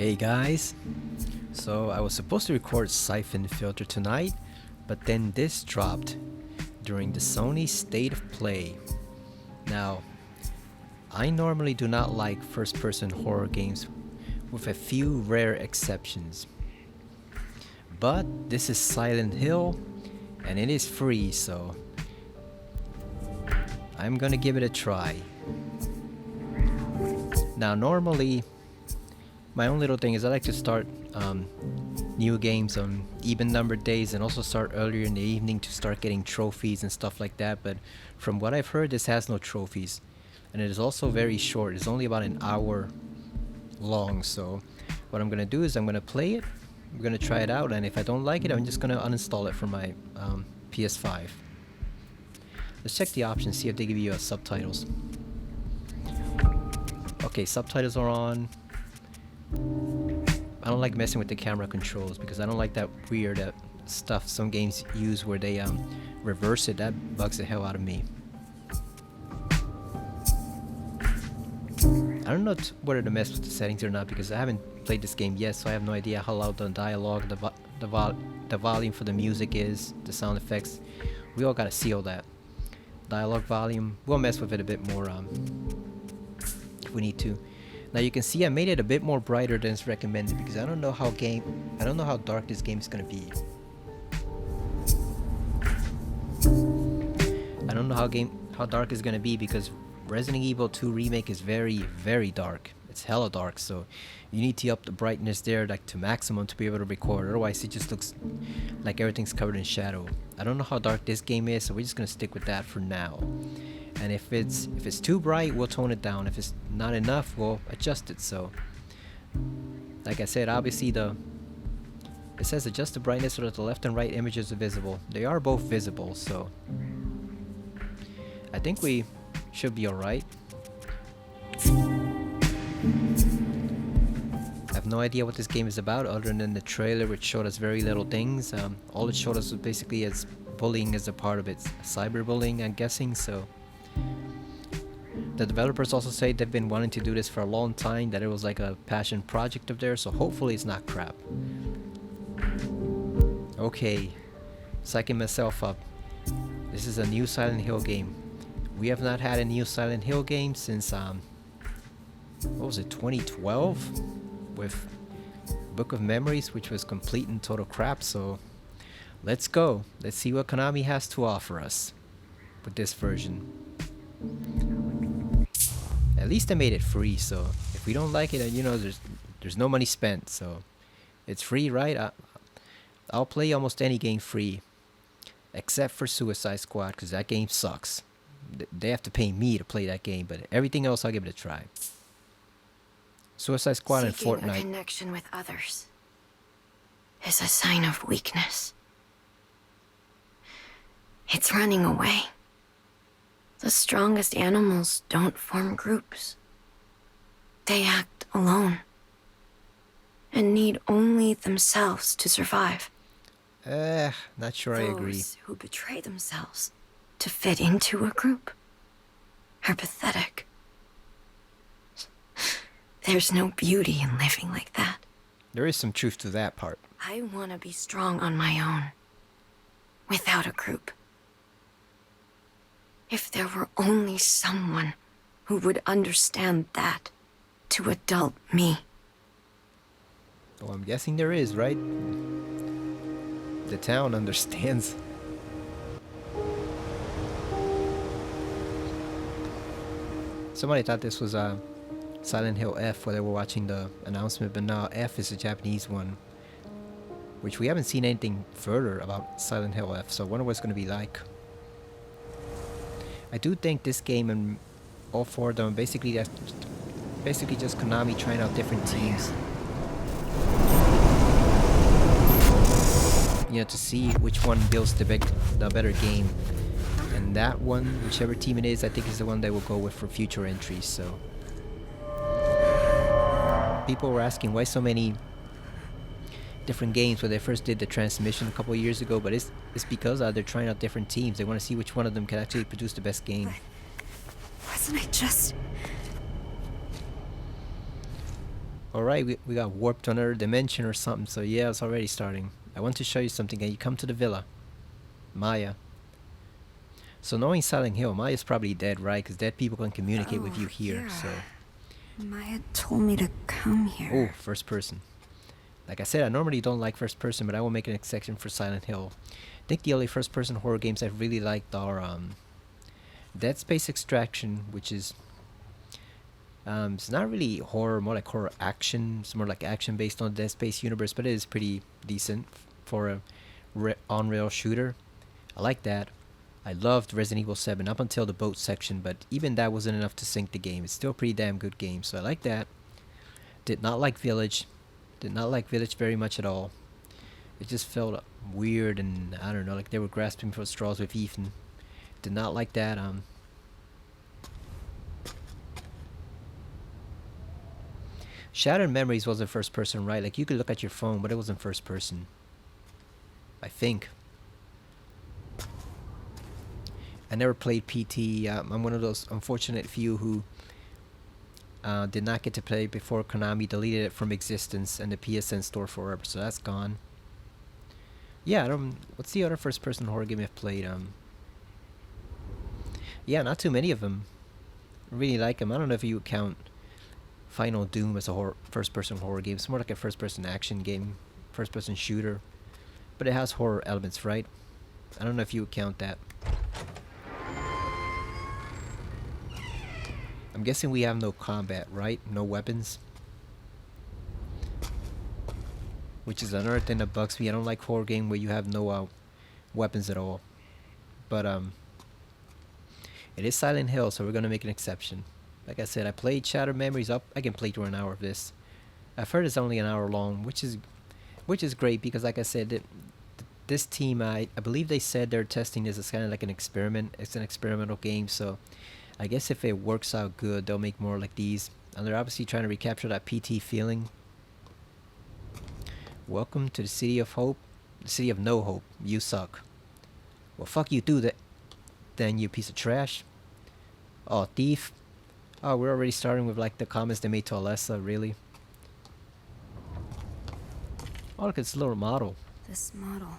Hey guys, so I was supposed to record Siphon Filter tonight, but then this dropped during the Sony State of Play. Now, I normally do not like first-person horror games with a few rare exceptions. But this is Silent Hill and it is free, so I'm gonna give it a try. Now normally my own little thing is I like to start new games on even numbered days and also start earlier in the evening to start getting trophies and stuff like that, but from what I've heard this has no trophies and it is also very short. It's only about an hour long, so what I'm gonna do is I'm gonna play it, I'm gonna try it out, and if I don't like it I'm just gonna uninstall it from my PS5. Let's check the options, see if they give you subtitles. Okay, subtitles are on. I don't like messing with the camera controls because I don't like that weird stuff some games use where they reverse it. That bugs the hell out of me. I don't know whether to mess with the settings or not because I haven't played this game yet, so I have no idea how loud the dialogue, the volume for the music is, the sound effects. We all gotta see all that. Dialogue volume, we'll mess with it a bit more if we need to. Now you can see I made it a bit more brighter than it's recommended because I don't know how dark this game is gonna be. I don't know how dark it's gonna be because Resident Evil 2 Remake is very, very dark. It's hella dark, so you need to up the brightness there like to maximum to be able to record. Otherwise it just looks like everything's covered in shadow. I don't know how dark this game is, so we're just gonna stick with that for now. And if it's too bright, we'll tone it down. If it's not enough, we'll adjust it. So, like I said, obviously it says adjust the brightness so that the left and right images are visible. They are both visible, so I think we should be alright. I have no idea what this game is about other than the trailer, which showed us very little things. All it showed us was basically as bullying as a part of it. Cyberbullying, I'm guessing, so. The developers also say they've been wanting to do this for a long time, that it was like a passion project of theirs, so hopefully it's not crap. Okay, psyching myself up. This is a new Silent Hill game. We have not had a new Silent Hill game since, what was it, 2012? With Book of Memories, which was complete and total crap, so let's go. Let's see what Konami has to offer us with this version. At least I made it free, so if we don't like it, you know, there's no money spent, so it's free, right? I'll play almost any game free, except for Suicide Squad, because that game sucks. They have to pay me to play that game, but everything else I'll give it a try. Suicide Squad and Seeking Fortnite. a connection with others is a sign of weakness. It's running away. The strongest animals don't form groups. They act alone and need only themselves to survive. Not sure I agree. Those who betray themselves to fit into a group are pathetic. There's no beauty in living like that. There is some truth to that part. I want to be strong on my own, without a group. If there were only someone who would understand that to adult me. Well, I'm guessing there is, right? The town understands. Somebody thought this was Silent Hill F while they were watching the announcement, but no, F is a Japanese one, which we haven't seen anything further about Silent Hill F, so I wonder what it's going to be like. I do think this game and all four of them basically just Konami trying out different teams. You know, to see which one builds the better game. And that one, whichever team it is, I think is the one they will go with for future entries, so. People were asking why so many different games when they first did the transmission a couple of years ago, but it's because they're trying out different teams. They want to see which one of them can actually produce the best game. Wasn't I just... Alright, we got warped to another dimension or something, so yeah, it's already starting. I want to show you something. Can you come to the villa? Maya. So knowing Silent Hill, Maya's probably dead, right? Because dead people can communicate with you here, yeah. so... Maya told me to come Oh, here. first person. Like I said, I normally don't like first person, but I will make an exception for Silent Hill. I think the only first person horror games I've really liked are Dead Space Extraction, which is... it's not really horror, more like horror action. It's more like action based on the Dead Space universe, but it is pretty decent for a on-rail shooter. I like that. I loved Resident Evil 7 up until the boat section, but even that wasn't enough to sink the game. It's still a pretty damn good game, so I like that. Did not like Village. Did not like Village very much at all. It just felt weird and, I don't know, like they were grasping for straws with Ethan. Did not like that. Shattered Memories wasn't first person, right? Like you could look at your phone, but it wasn't first person. I think. I never played PT. I'm one of those unfortunate few who did not get to play before Konami deleted it from existence and the PSN store forever, so that's gone. Yeah, I don't. What's the other first-person horror game I've played? Yeah, not too many of them. I really like them. I don't know if you would count Final Doom as a first-person horror game. It's more like a first-person action game, first-person shooter, but it has horror elements, right? I don't know if you would count that. I'm guessing we have no combat, right? No weapons. Which is another thing that bugs me. I don't like horror game where you have no weapons at all. But it is Silent Hill, so we're gonna make an exception. Like I said, I played Shattered Memories up. I can play through an hour of this. I've heard it's only an hour long, which is great because, like I said, this team, I believe they said they're testing this as kind of like an experiment. It's an experimental game, so I guess if it works out good, they'll make more like these. And they're obviously trying to recapture that PT feeling. Welcome to the city of hope. The city of no hope. You suck. Well, fuck you too, then, you piece of trash. Oh, thief. Oh, we're already starting with like the comments they made to Alessa, really. Oh, look, it's a little model. This model.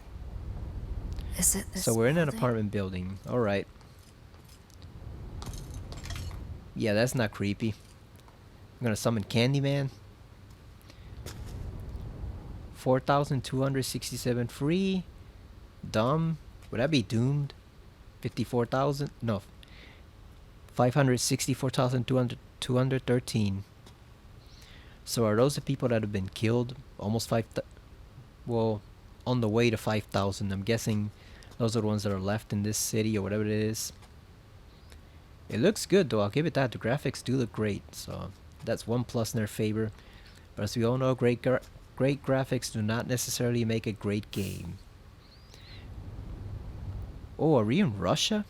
Is it this So we're in an building? apartment building. Alright. Yeah, that's not creepy. I'm gonna summon Candyman. 4,267 free. Dumb. Would that be doomed? 54,000? No. 564,213. So are those the people that have been killed? Almost well, on the way to 5,000. I'm guessing those are the ones that are left in this city or whatever it is. It looks good though, I'll give it that. The graphics do look great, so that's one plus in their favor. But as we all know, great graphics do not necessarily make a great game. Oh, are we in Russia?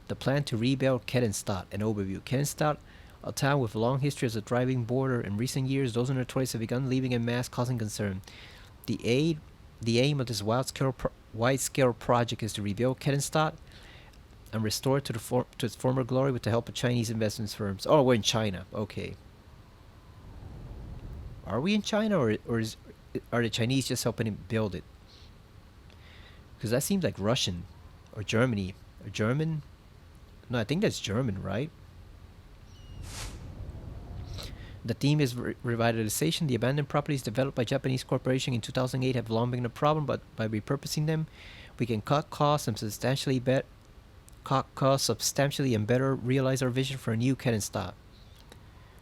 The plan to rebuild Kettenstadt. An overview. Kettenstadt, a town with a long history as a thriving border. In recent years, those on their tourists have begun leaving en masse, causing concern. The aim of this wide-scale project is to rebuild Kettenstadt and restore it to its former glory with the help of Chinese investment firms. Oh, we're in China. Okay. Are we in China, or are the Chinese just helping him build it? Because that seems like Russian or Germany or German. No, I think that's German, right? The theme is revitalization. The abandoned properties developed by Japanese corporation in 2008 have long been a problem, but by repurposing them, we can cut costs substantially and better realize our vision for a new Kettenstadt.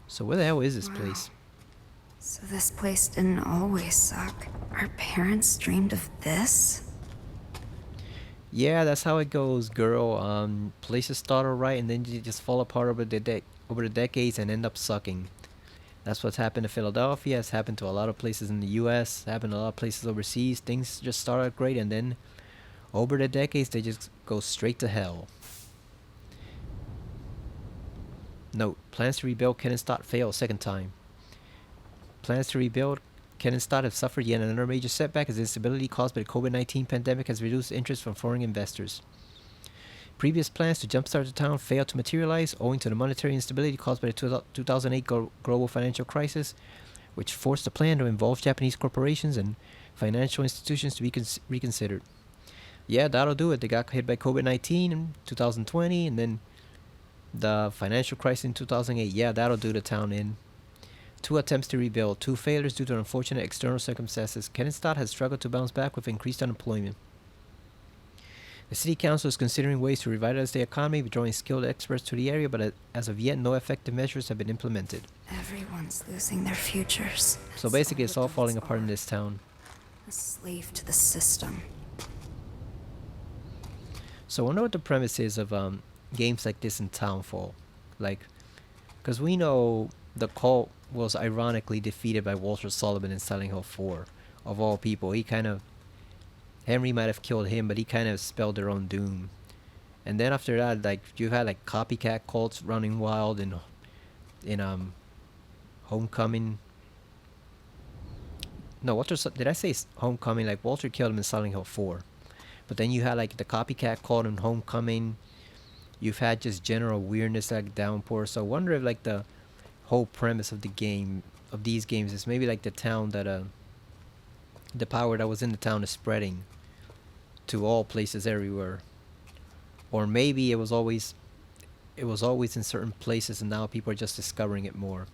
So where the hell is this place? So this place didn't always suck. Our parents dreamed of this? Yeah, that's how it goes, girl. Places start alright and then you just fall apart over the decades and end up sucking. That's what's happened to Philadelphia. It's happened to a lot of places in the U.S. Happened to a lot of places overseas. Things just start out great and then over the decades they just go straight to hell. Note: plans to rebuild Kettenstadt fail a second time. Plans to rebuild Kettenstadt have suffered yet another major setback as instability caused by the COVID-19 pandemic has reduced interest from foreign investors. Previous plans to jumpstart the town failed to materialize owing to the monetary instability caused by the 2008 global financial crisis, which forced the plan to involve Japanese corporations and financial institutions to be reconsidered. Yeah, that'll do it. They got hit by COVID-19 in 2020, and then the financial crisis in 2008. Yeah, that'll do the town in. 2 attempts to rebuild, 2 failures due to unfortunate external circumstances. Kennenstadt has struggled to bounce back with increased unemployment. The city council is considering ways to revitalize the economy, drawing skilled experts to the area, but as of yet, no effective measures have been implemented. Everyone's losing their futures. So basically, it's all falling apart in this town. A slave to the system. So I wonder what the premise is of games like this in Townfall. Like, because we know the cult was ironically defeated by Walter Sullivan in Silent Hill 4. Of all people, Henry might have killed him, but he kind of spelled their own doom. And then after that, like, you've had like copycat cults running wild in Homecoming. No, did I say Homecoming? Like, Walter killed him in Silent Hill 4. But then you had like the copycat cult in Homecoming. You've had just general weirdness like Downpour. So I wonder if like the whole premise of these games is maybe like the town that the power that was in the town is spreading to all places everywhere. Or maybe it was always in certain places and now people are just discovering it more.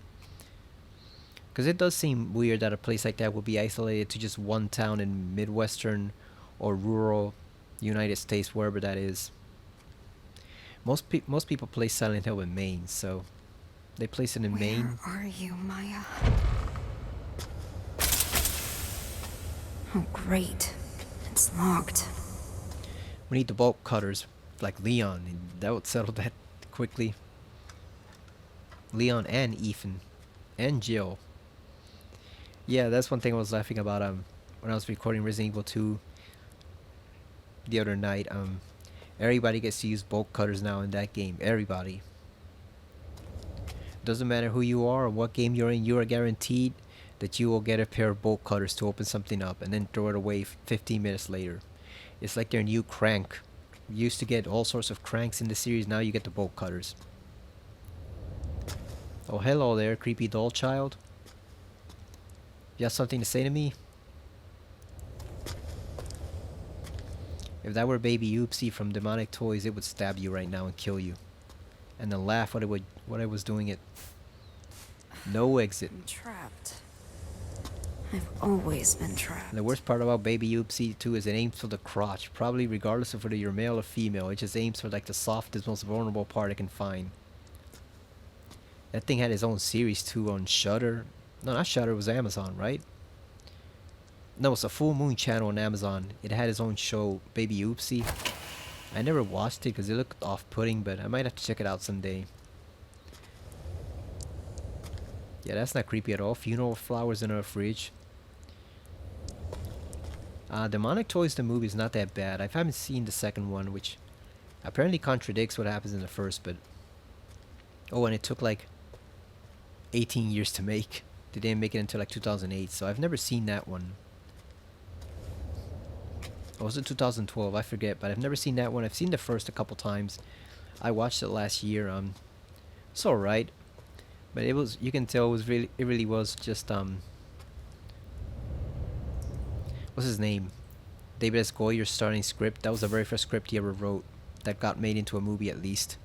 Because it does seem weird that a place like that would be isolated to just one town in Midwestern or rural United States, wherever that is. Most people place Silent Hill in Maine, so they place it in Maine. Where are you, Maya? Oh, great. It's locked. We need the bolt cutters, like Leon. That would settle that quickly. Leon and Ethan. And Jill. Yeah, that's one thing I was laughing about when I was recording Resident Evil 2 the other night. Everybody gets to use bolt cutters now in that game. Everybody. Doesn't matter who you are or what game you're in, you are guaranteed that you will get a pair of bolt cutters to open something up and then throw it away 15 minutes later. It's like their new crank. You used to get all sorts of cranks in the series, now you get the bolt cutters. Oh, hello there, creepy doll child. You have something to say to me? If that were Baby Oopsie from Demonic Toys, it would stab you right now and kill you. And then laugh what I was doing it. No exit. I'm trapped. I've always been trapped. And the worst part about Baby Oopsie too is it aims for the crotch. Probably regardless of whether you're male or female. It just aims for like the softest, most vulnerable part it can find. That thing had its own series too on Shudder. No, not Shudder, it was Amazon, right? No, it's a Full Moon channel on Amazon. It had its own show, Baby Oopsie. I never watched it because it looked off-putting, but I might have to check it out someday. Yeah, that's not creepy at all. Funeral flowers in her fridge. Demonic Toys the movie is not that bad. I haven't seen the second one, which apparently contradicts what happens in the first, but... Oh, and it took like 18 years to make. They didn't make it until like 2008, so I've never seen that one. Or was it 2012? I forget, but I've never seen that one. I've seen the first a couple times. I watched it last year. It's alright, but it was, you can tell it really was just what's his name? David S. Goyer's starting script. That was the very first script he ever wrote that got made into a movie at least.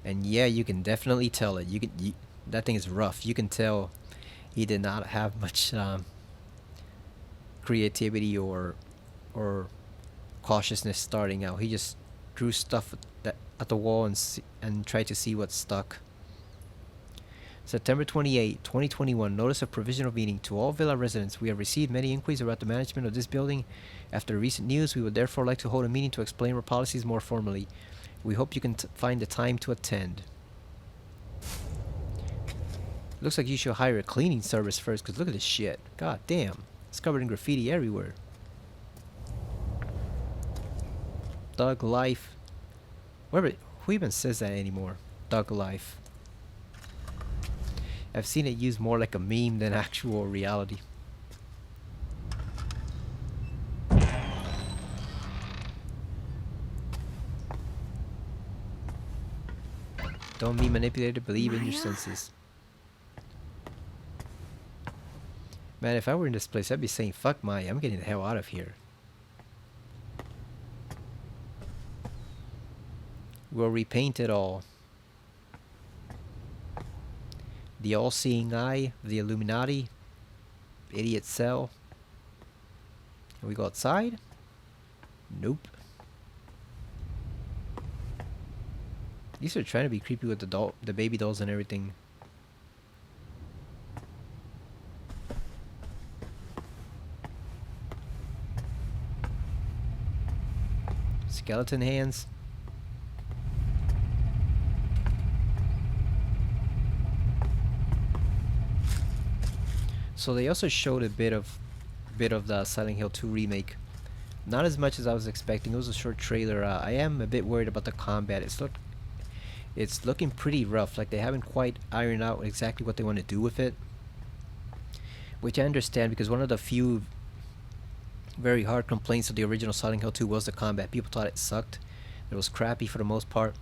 And yeah, you can definitely tell it. That thing is rough. You can tell he did not have much creativity or cautiousness starting out. He just drew stuff at the wall and tried to see what stuck. September 28, 2021. Notice of provisional meeting. To all villa residents, we have received many inquiries about the management of this building. After recent news, we would therefore like to hold a meeting to explain our policies more formally. We hope you can find the time to attend. Looks like you should hire a cleaning service first, because look at this shit. God damn. It's covered in graffiti everywhere. Thug life. Who even says that anymore? Thug life. I've seen it used more like a meme than actual reality. Don't be manipulated, believe in your Maya? senses. Man, if I were in this place, I'd be saying, fuck Maya, I'm getting the hell out of here. We'll repaint it all. The all-seeing eye of the Illuminati. Idiot cell. Can we go outside? Nope. These are trying to be creepy with the baby dolls and everything. Skeleton hands. So they also showed a bit of the Silent Hill 2 remake. Not as much as I was expecting. It was a short trailer. I am a bit worried about the combat. It's looking pretty rough. Like they haven't quite ironed out exactly what they want to do with it. Which I understand, because one of the few very hard complaints of the original Silent Hill 2 was the combat. People thought it sucked. It was crappy for the most part.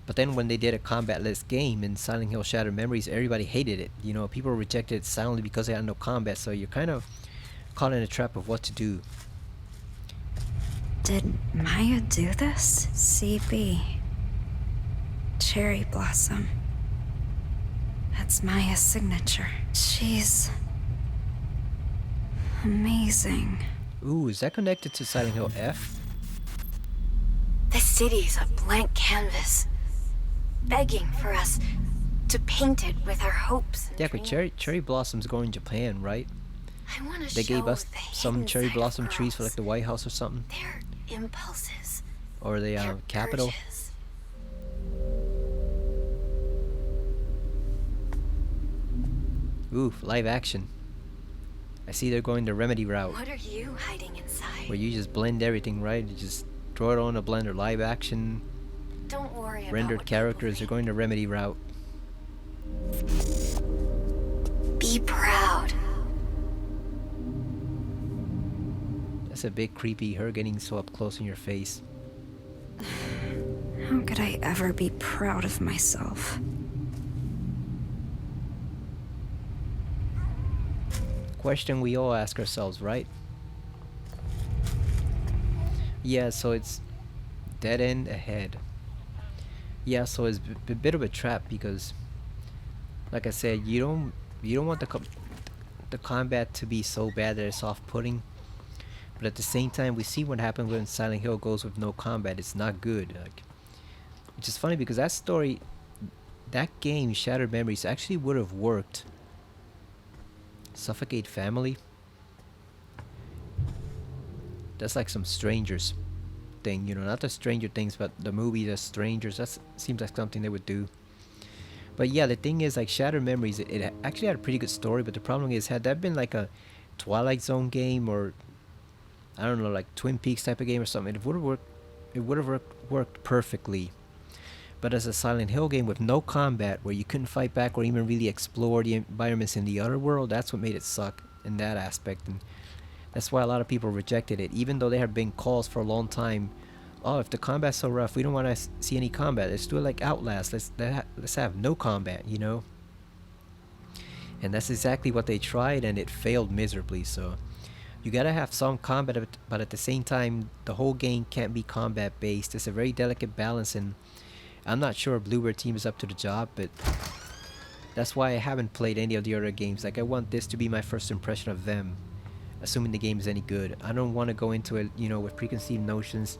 But then when they did a combat-less game in Silent Hill Shattered Memories, everybody hated it. You know, people rejected it soundly because they had no combat. So you're kind of caught in a trap of what to do. Did Maya do this? CB. Cherry blossom. That's Maya's signature. She's amazing. Ooh, is that connected to Silent Hill F? The city's a blank canvas, begging for us to paint it with our hopes and Yeah, but cherry blossoms go in Japan, right? I want to They show gave us the some hidden cherry side of blossom trees for girls, like the White House or something, their impulses, or the their Capitol. urges. Ooh, live action. I see they're going the Remedy route, What are you hiding inside? where you just blend everything, right? You just throw it on a blender. Live action, Don't worry about rendered what characters. They're people going the Remedy route. think. Be proud. That's a bit creepy, her getting so up close in your face. How could I ever be proud of myself? Question we all ask ourselves, right? Yeah, so it's dead end ahead. Yeah, so it's a bit of a trap because, like I said, you don't want the combat to be so bad that it's off-putting. But at the same time, we see what happens when Silent Hill goes with no combat. It's not good. Like, which is funny because that game, Shattered Memories, actually would have worked. Suffocate Family. That's like some Strangers thing, you know, not the Stranger Things, but the movie The Strangers. That seems like something they would do. But yeah, the thing is, like Shattered Memories, it actually had a pretty good story, but the problem is, had that been like a Twilight Zone game, or I don't know, like Twin Peaks type of game or something, it would have worked. It would have worked perfectly. But as a Silent Hill game with no combat, where you couldn't fight back or even really explore the environments in the other world, that's what made it suck in that aspect. And that's why a lot of people rejected it, even though there have been calls for a long time. Oh, if the combat's so rough, we don't want to see any combat. Let's do it like Outlast. Let's have no combat, you know. And that's exactly what they tried, and it failed miserably. So you gotta have some combat, but at the same time, the whole game can't be combat based. It's a very delicate balance, and I'm not sure Bluebird team is up to the job, but that's why I haven't played any of the other games. Like, I want this to be my first impression of them, assuming the game is any good. I don't want to go into it, you know, with preconceived notions.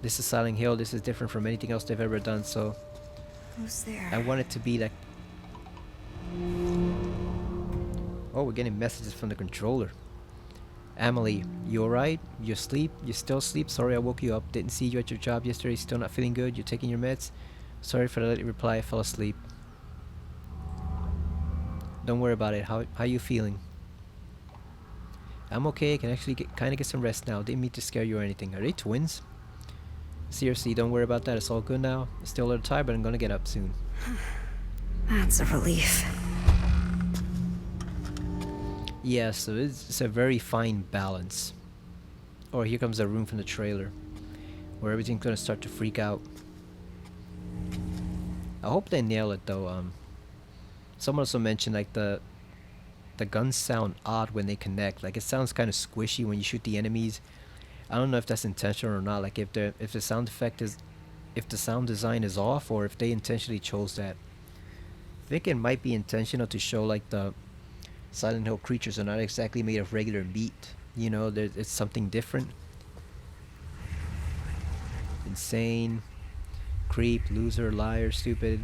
This is Silent Hill. This is different from anything else they've ever done, so Who's there? I want it to be like... Oh, we're getting messages from the controller. Emily, you alright? You asleep? You still asleep? Sorry I woke you up. Didn't see you at your job yesterday. Still not feeling good? You taking your meds? Sorry for the late reply. I fell asleep. Don't worry about it. How you feeling? I'm okay. I can actually kind of get some rest now. Didn't mean to scare you or anything. Are they twins? Seriously, don't worry about that. It's all good now. Still a little tired, but I'm gonna get up soon. That's a relief. Yeah, so it's a very fine balance. Oh, here comes a room from the trailer, where everything's gonna start to freak out. I hope they nail it though. Someone also mentioned like the guns sound odd when they connect. Like it sounds kind of squishy when you shoot the enemies. I don't know if that's intentional or not. Like if the sound effect is, if the sound design is off, or if they intentionally chose that. I think it might be intentional to show like the Silent Hill creatures are not exactly made of regular meat. You know, it's something different. Insane, creep, loser, liar, stupid,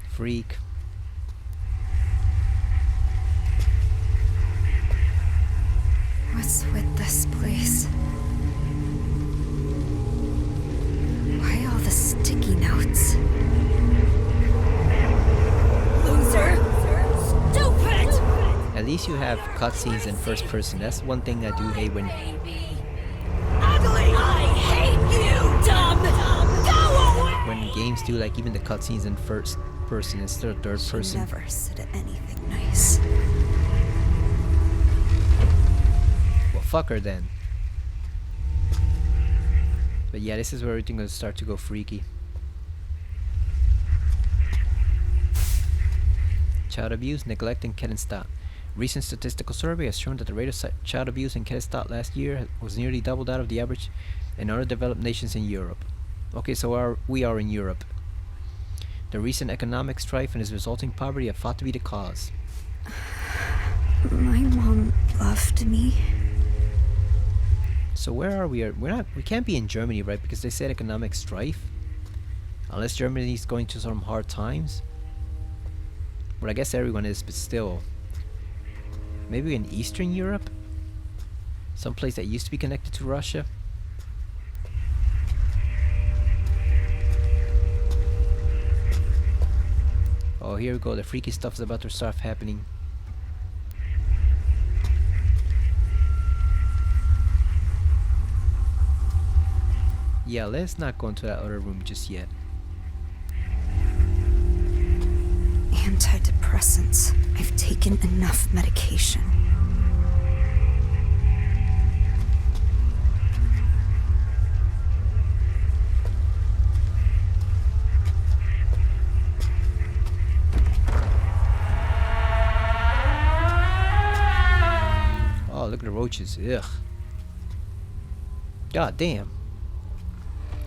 freak. What's with this place? Why all the sticky notes? Loser! Stupid! At least you have cutscenes in first person. That's one thing I do hate when. Ugly! I hate you, dumb! Go away! When games do like even the cutscenes in first person instead of third person. She never said anything nice. Well, fuck her then. But yeah, this is where everything will start to go freaky. Child abuse, neglect, and Kennenstadt. Recent statistical survey has shown that the rate of child abuse in Kennenstadt last year was nearly double that of the average in other developed nations in Europe. Okay, so we are in Europe. The recent economic strife and its resulting poverty have thought to be the cause. My mom loved me. So where are we? We can't be in Germany, right? Because they said economic strife. Unless Germany's going through some hard times. Well, I guess everyone is, but still. Maybe in Eastern Europe? Some place that used to be connected to Russia? Oh, here we go. The freaky stuff is about to start happening. Yeah, let's not go into that other room just yet. Antidepressants. I've taken enough medication. Oh, look at the roaches. Ugh. God damn.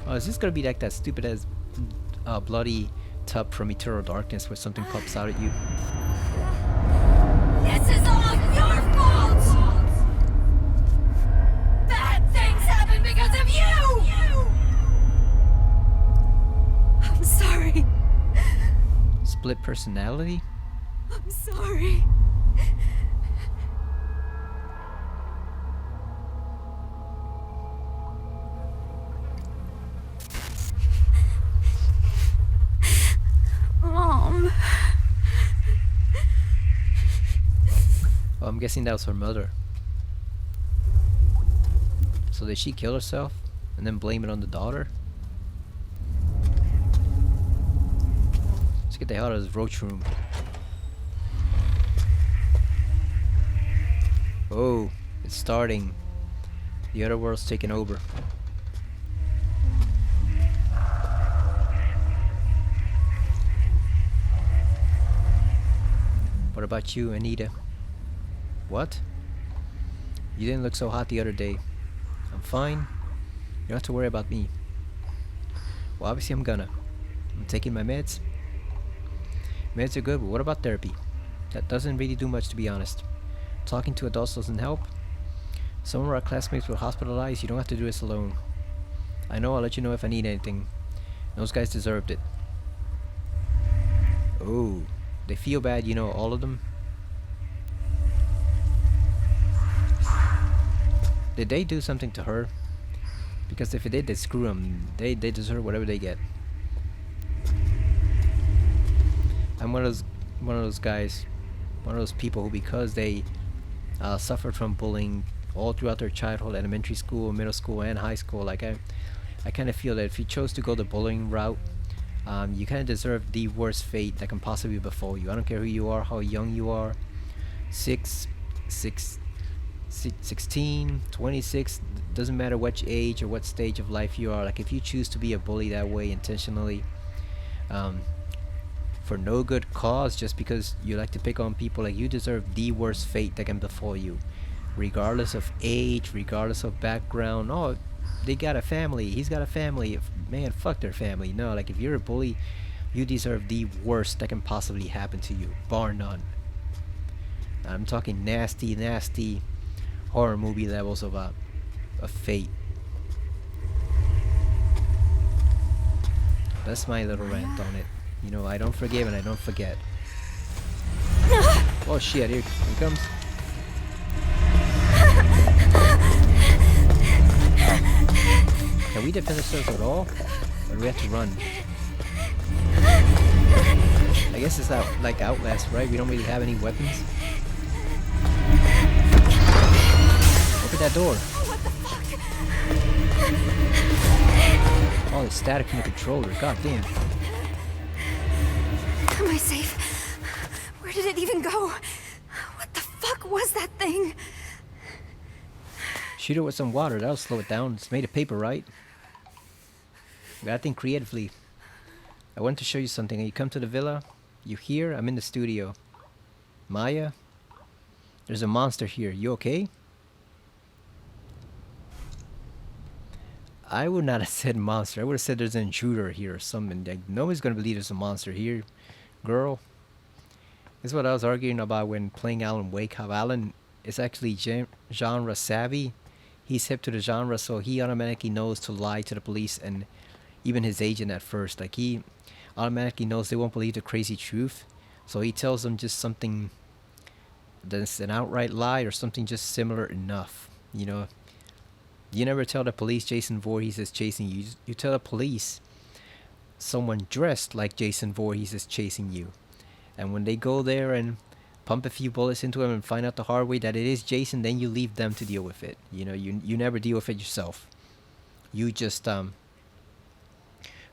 Oh, is this gonna be like that stupid as bloody tub from Eternal Darkness where something pops out at you? This is all your fault! Bad things happen because of you! I'm sorry. Split personality? I'm sorry. Mom. Oh, I'm guessing that was her mother. So did she kill herself and then blame it on the daughter? Let's get the hell out of this roach room. Oh, it's starting. The other world's taking over. What about you, Anita? What? You didn't look so hot the other day. I'm fine. You don't have to worry about me. Well, obviously I'm gonna. I'm taking my meds. Meds are good, but what about therapy? That doesn't really do much, to be honest. Talking to adults doesn't help. Some of our classmates were hospitalized. You don't have to do this alone. I know, I'll let you know if I need anything. Those guys deserved it. Oh, they feel bad, you know, all of them. Did they do something to her? Because if it did, they screw them. They deserve whatever they get. I'm one of those guys, one of those people who, because they suffered from bullying all throughout their childhood, elementary school, middle school, and high school, like I kind of feel that if you chose to go the bullying route, you kind of deserve the worst fate that can possibly befall you. I don't care who you are, how young you are, 16, 26, doesn't matter what age or what stage of life you are. Like if you choose to be a bully that way intentionally, um, for no good cause, just because you like to pick on people. Like, you deserve the worst fate that can befall you, regardless of age, regardless of background. Oh, they got a family, he's got a family. Man, fuck their family. No, like, if you're a bully, you deserve the worst that can possibly happen to you, bar none. I'm talking nasty, nasty horror movie levels of fate. That's my little rant on it. You know, I don't forgive and I don't forget. Oh shit, here he comes. Can we defend ourselves at all? Or do we have to run? I guess it's like Outlast, right? We don't really have any weapons. Open that door. What the fuck? Oh, the static from the controller. God damn. Am I safe? Where did it even go? What the fuck was that thing? Shoot it with some water. That'll slow it down. It's made of paper, right? We gotta think creatively. I want to show you something. You come to the villa. You hear? I'm in the studio. Maya? There's a monster here. You okay? I would not have said monster. I would have said there's an intruder here or something. Like, nobody's gonna believe there's a monster here. Girl. This is what I was arguing about when playing Alan Wake. How Alan is actually genre savvy. He's hip to the genre, so he automatically knows to lie to the police and even his agent at first. Like, he automatically knows they won't believe the crazy truth. So he tells them just something that's an outright lie or something just similar enough. You know, you never tell the police Jason Voorhees is chasing you. You tell the police someone dressed like Jason Voorhees is chasing you. And when they go there and pump a few bullets into him and find out the hard way that it is Jason, then you leave them to deal with it. You know, you never deal with it yourself. You just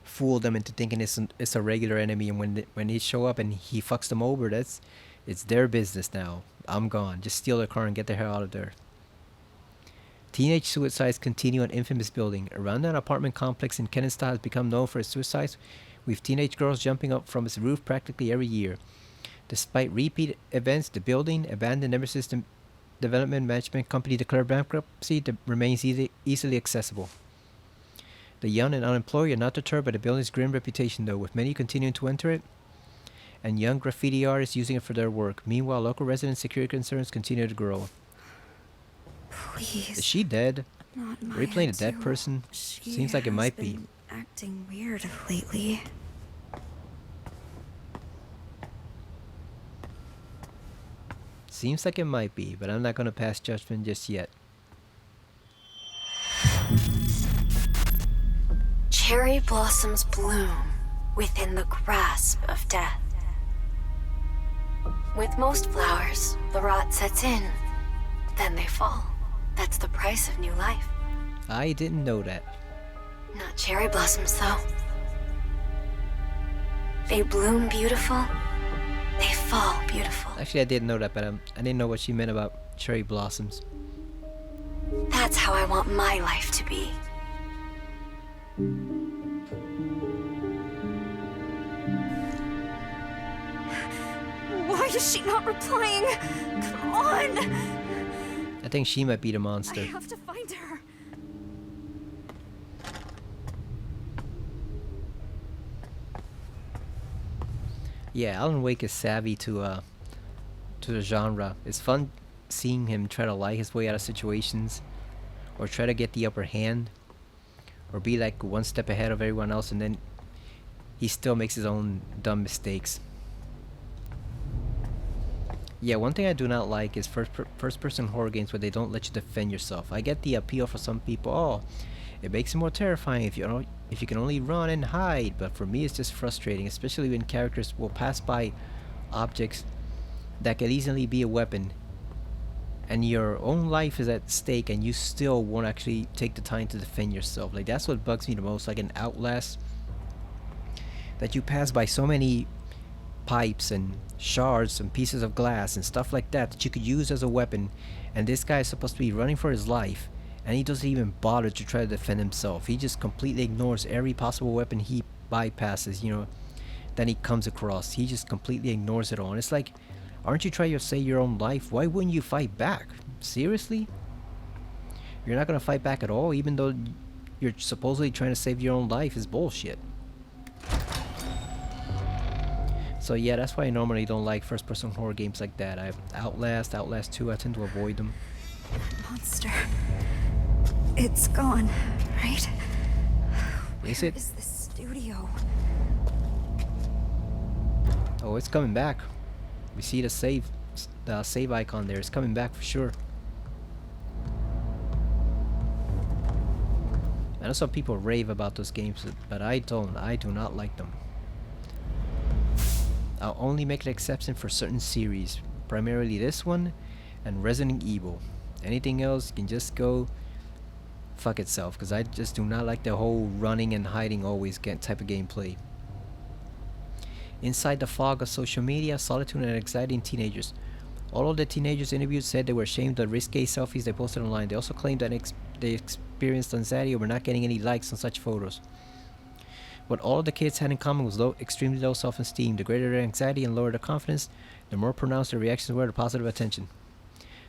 fool them into thinking it's a regular enemy, and when they show up and he fucks them over, it's their business now. I'm gone. Just steal their car and get the hell out of there. Teenage suicides continue in infamous building. Around an apartment complex in Kennesaw has become known for its suicides, with teenage girls jumping up from its roof practically every year. Despite repeat events, the building, abandoned ever since the development management company declared bankruptcy, remains easily accessible. The young and unemployed are not deterred by the building's grim reputation, though, with many continuing to enter it and young graffiti artists using it for their work. Meanwhile, local residents' security concerns continue to grow. Please. Is she dead? Not Are we playing a dead too. person? She Seems like it has might be. been acting weird lately. Seems like it might be, but I'm not gonna pass judgment just yet. Cherry blossoms bloom within the grasp of death. With most flowers, the rot sets in, then they fall. That's the price of new life. I didn't know that. Not cherry blossoms, though. They bloom beautiful, they fall beautiful. Actually, I didn't know that, but I didn't know what she meant about cherry blossoms. That's how I want my life to be. Why is she not replying? Come on! I think she might be the I monster. have to find her. Yeah, Alan Wake is savvy to the genre. It's fun seeing him try to lie his way out of situations, or try to get the upper hand, or be like one step ahead of everyone else, and then he still makes his own dumb mistakes. Yeah, one thing I do not like is first-person horror games where they don't let you defend yourself. I get the appeal for some people. Oh, it makes it more terrifying if you can only run and hide. But for me, it's just frustrating, especially when characters will pass by objects that could easily be a weapon, and your own life is at stake, and you still won't actually take the time to defend yourself. Like, that's what bugs me the most. Like in Outlast, that you pass by so many pipes and shards and pieces of glass and stuff like that that you could use as a weapon, and this guy is supposed to be running for his life, and he doesn't even bother to try to defend himself. He just completely ignores every possible weapon he bypasses. You know, than he comes across. He just completely ignores it all. And it's like, aren't you trying to save your own life? Why wouldn't you fight back? Seriously? You're not gonna fight back at all, even though you're supposedly trying to save your own life, is bullshit. So yeah, that's why I normally don't like first-person horror games like that. Outlast 2, I tend to avoid them. Monster. It's gone, right? Is Where it? is this studio? Oh, it's coming back. We see the save icon there. It's coming back for sure. I know some people rave about those games, but I don't. I do not like them. I'll only make an exception for certain series, primarily this one and Resident Evil. Anything else can just go fuck itself, because I just do not like the whole running and hiding always type of gameplay. Inside the fog of social media, solitude and anxiety in teenagers. All of the teenagers interviewed said they were ashamed of the risque selfies they posted online. They also claimed that they experienced anxiety over not getting any likes on such photos. What all of the kids had in common was extremely low self-esteem. The greater their anxiety and lower their confidence, the more pronounced their reactions were to positive attention.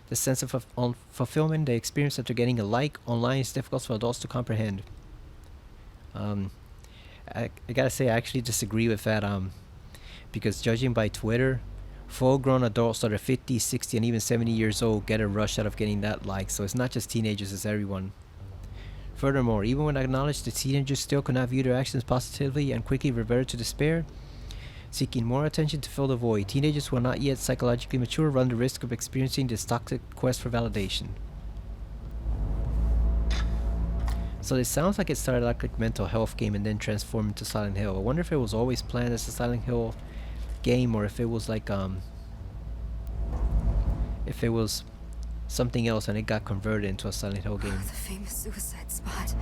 The sense of fulfillment they experienced after getting a like online is difficult for adults to comprehend. I gotta say, I actually disagree with that. Because judging by Twitter, full-grown adults that are 50, 60, and even 70 years old get a rush out of getting that like. So it's not just teenagers; it's everyone. Furthermore, even when acknowledged, the teenagers still could not view their actions positively and quickly reverted to despair, seeking more attention to fill the void. Teenagers who are not yet psychologically mature run the risk of experiencing this toxic quest for validation. So it sounds like it started like a mental health game and then transformed into Silent Hill. I wonder if it was always planned as a Silent Hill game, or if it was like if it was something else and it got converted into a Silent Hill game. The famous suicide spot.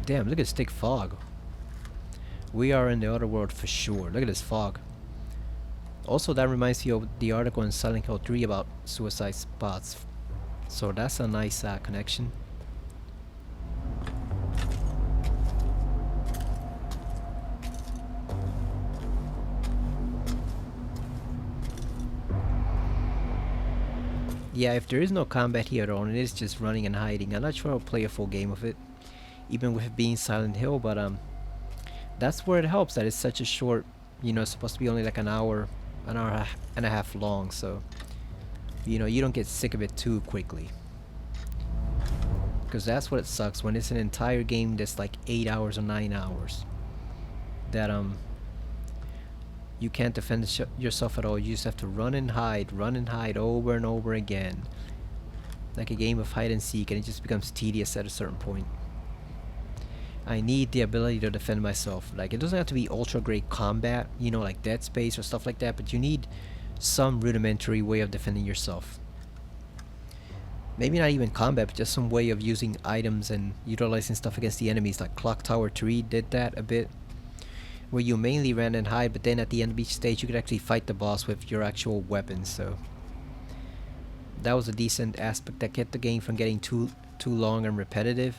Damn, look at this thick fog. We are in the other world for sure. Look at this fog. Also, that reminds me of the article in Silent Hill 3 about suicide spots. So that's a nice connection. Yeah, if there is no combat here at all and it is just running and hiding, I'm not sure I'll play a full game of it, even with it being Silent Hill, but that's where it helps that it's such a short, you know, it's supposed to be only like an hour and a half long, so you know, you don't get sick of it too quickly. Because that's what it sucks when it's an entire game that's like 8 hours or 9 hours. That you can't defend yourself at all. You just have to run and hide over and over again. Like a game of hide and seek, and it just becomes tedious at a certain point. I need the ability to defend myself. Like, it doesn't have to be ultra great combat, you know, like Dead Space or stuff like that, but you need some rudimentary way of defending yourself. Maybe not even combat, but just some way of using items and utilizing stuff against the enemies. Like Clock Tower 3 did that a bit, where you mainly ran and hide, but then at the end of each stage you could actually fight the boss with your actual weapons. So that was a decent aspect that kept the game from getting too long and repetitive.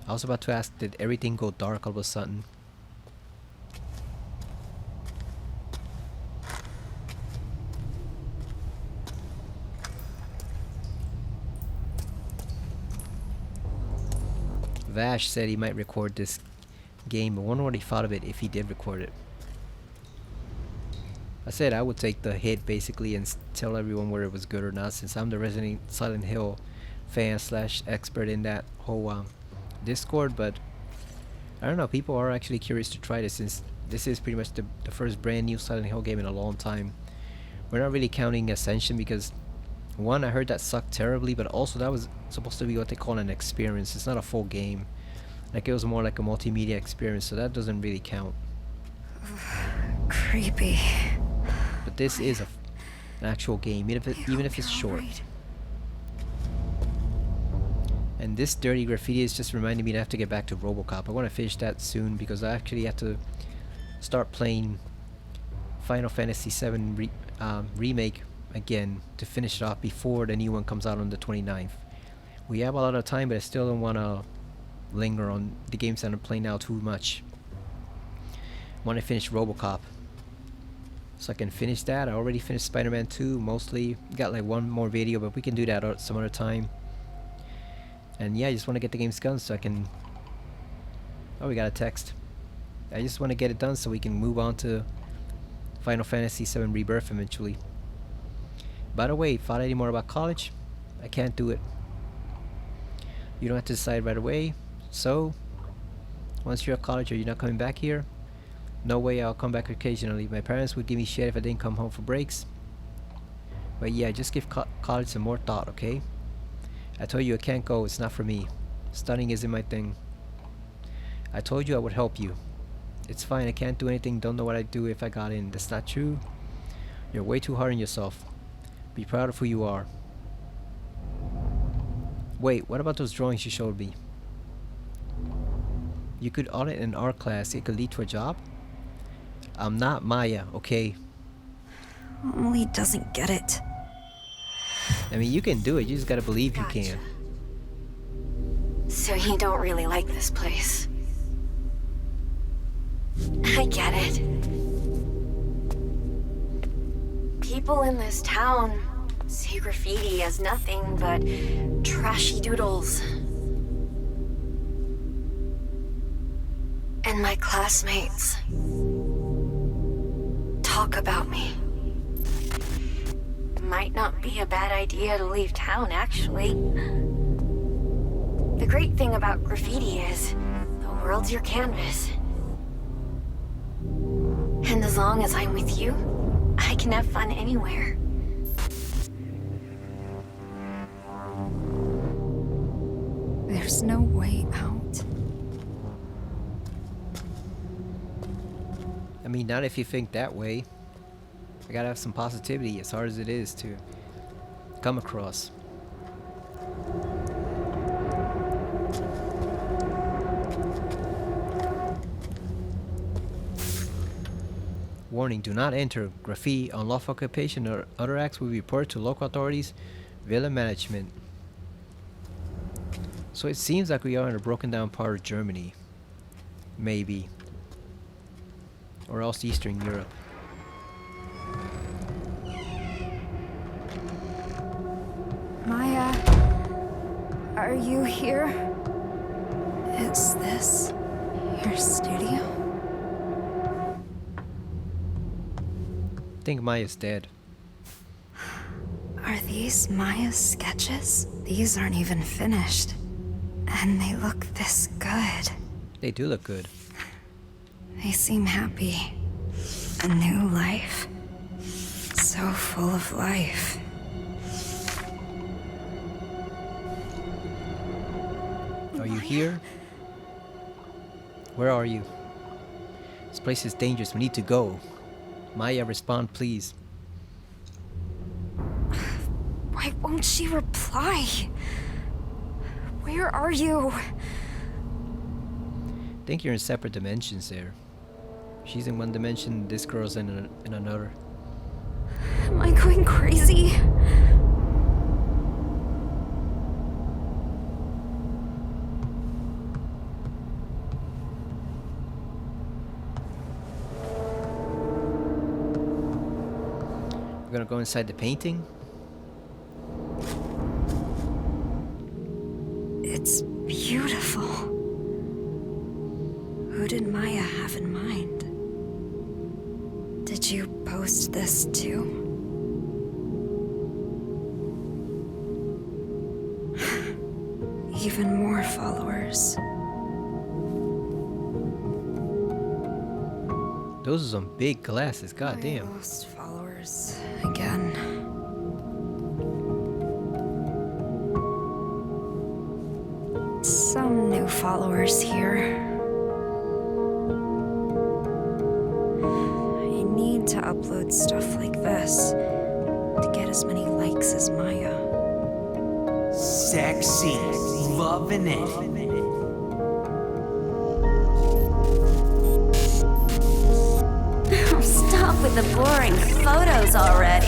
I was about to ask, did everything go dark all of a sudden? Vash said he might record this game, but I wonder what he thought of it if he did record it. I said I would take the hit basically and tell everyone whether it was good or not, since I'm the resident Silent Hill fan / expert in that whole Discord, but I don't know, people are actually curious to try this, since this is pretty much the first brand new Silent Hill game in a long time. We're not really counting Ascension because, one, I heard that sucked terribly, but also that was supposed to be what they call an experience. It's not a full game. Like, it was more like a multimedia experience, so that doesn't really count. Creepy. But this is an actual game, even if it's short. Right. And this dirty graffiti is just reminding me to have to get back to RoboCop. I want to finish that soon because I actually have to start playing Final Fantasy VII Remake again to finish it off before the new one comes out on the 29th. We have a lot of time, but I still don't want to linger on the games that I'm playing now too much. Want to finish RoboCop, so I can finish that. I already finished Spider-Man 2 mostly. Got like one more video, but we can do that some other time. And yeah, I just want to get the games done so I can... Oh, we got a text. I just want to get it done so we can move on to Final Fantasy VII Rebirth eventually. By the way, thought any more about college? I can't do it. You don't have to decide right away. So, once you're at college, are you not coming back here? No way, I'll come back occasionally. My parents would give me shit if I didn't come home for breaks. But yeah, just give college some more thought, okay? I told you I can't go, it's not for me. Studying isn't my thing. I told you I would help you. It's fine, I can't do anything, don't know what I'd do if I got in. That's not true. You're way too hard on yourself. Be proud of who you are. Wait, what about those drawings you showed me? You could audit an art class, it could lead to a job? I'm not Maya, okay? Emily doesn't get it. I mean, you can do it, you just gotta believe you Gotcha. can. So you don't really like this place? I get it. People in this town see graffiti as nothing but trashy doodles. And my classmates talk about me. Might not be a bad idea to leave town, actually. The great thing about graffiti is the world's your canvas. And as long as I'm with you, I can have fun anywhere. There's no way out. I mean, not if you think that way. I gotta have some positivity, as hard as it is to come across. Warning, do not enter. Graffiti, unlawful occupation, or other acts will be reported to local authorities, villa management. So it seems like we are in a broken down part of Germany. Maybe. Or else Eastern Europe. Maya, are you here? Is this your studio? I think Maya's dead. Are these Maya's sketches? These aren't even finished. And they look this good. They do look good. They seem happy. A new life. So full of life. Are you here? Where are you? This place is dangerous. We need to go. Maya, respond, please. Why won't she reply? Where are you? I think you're in separate dimensions there. She's in one dimension, this girl's in another. Am I going crazy? We're gonna go inside the painting. It's beautiful. Who did Maya have in mind? Did you post this too? Even more followers. Those are some big glasses, I goddamn. lost followers again. Some new followers here. I need to upload stuff like this to get as many likes as Maya. Sexy, loving it. Stop with the boring photos already.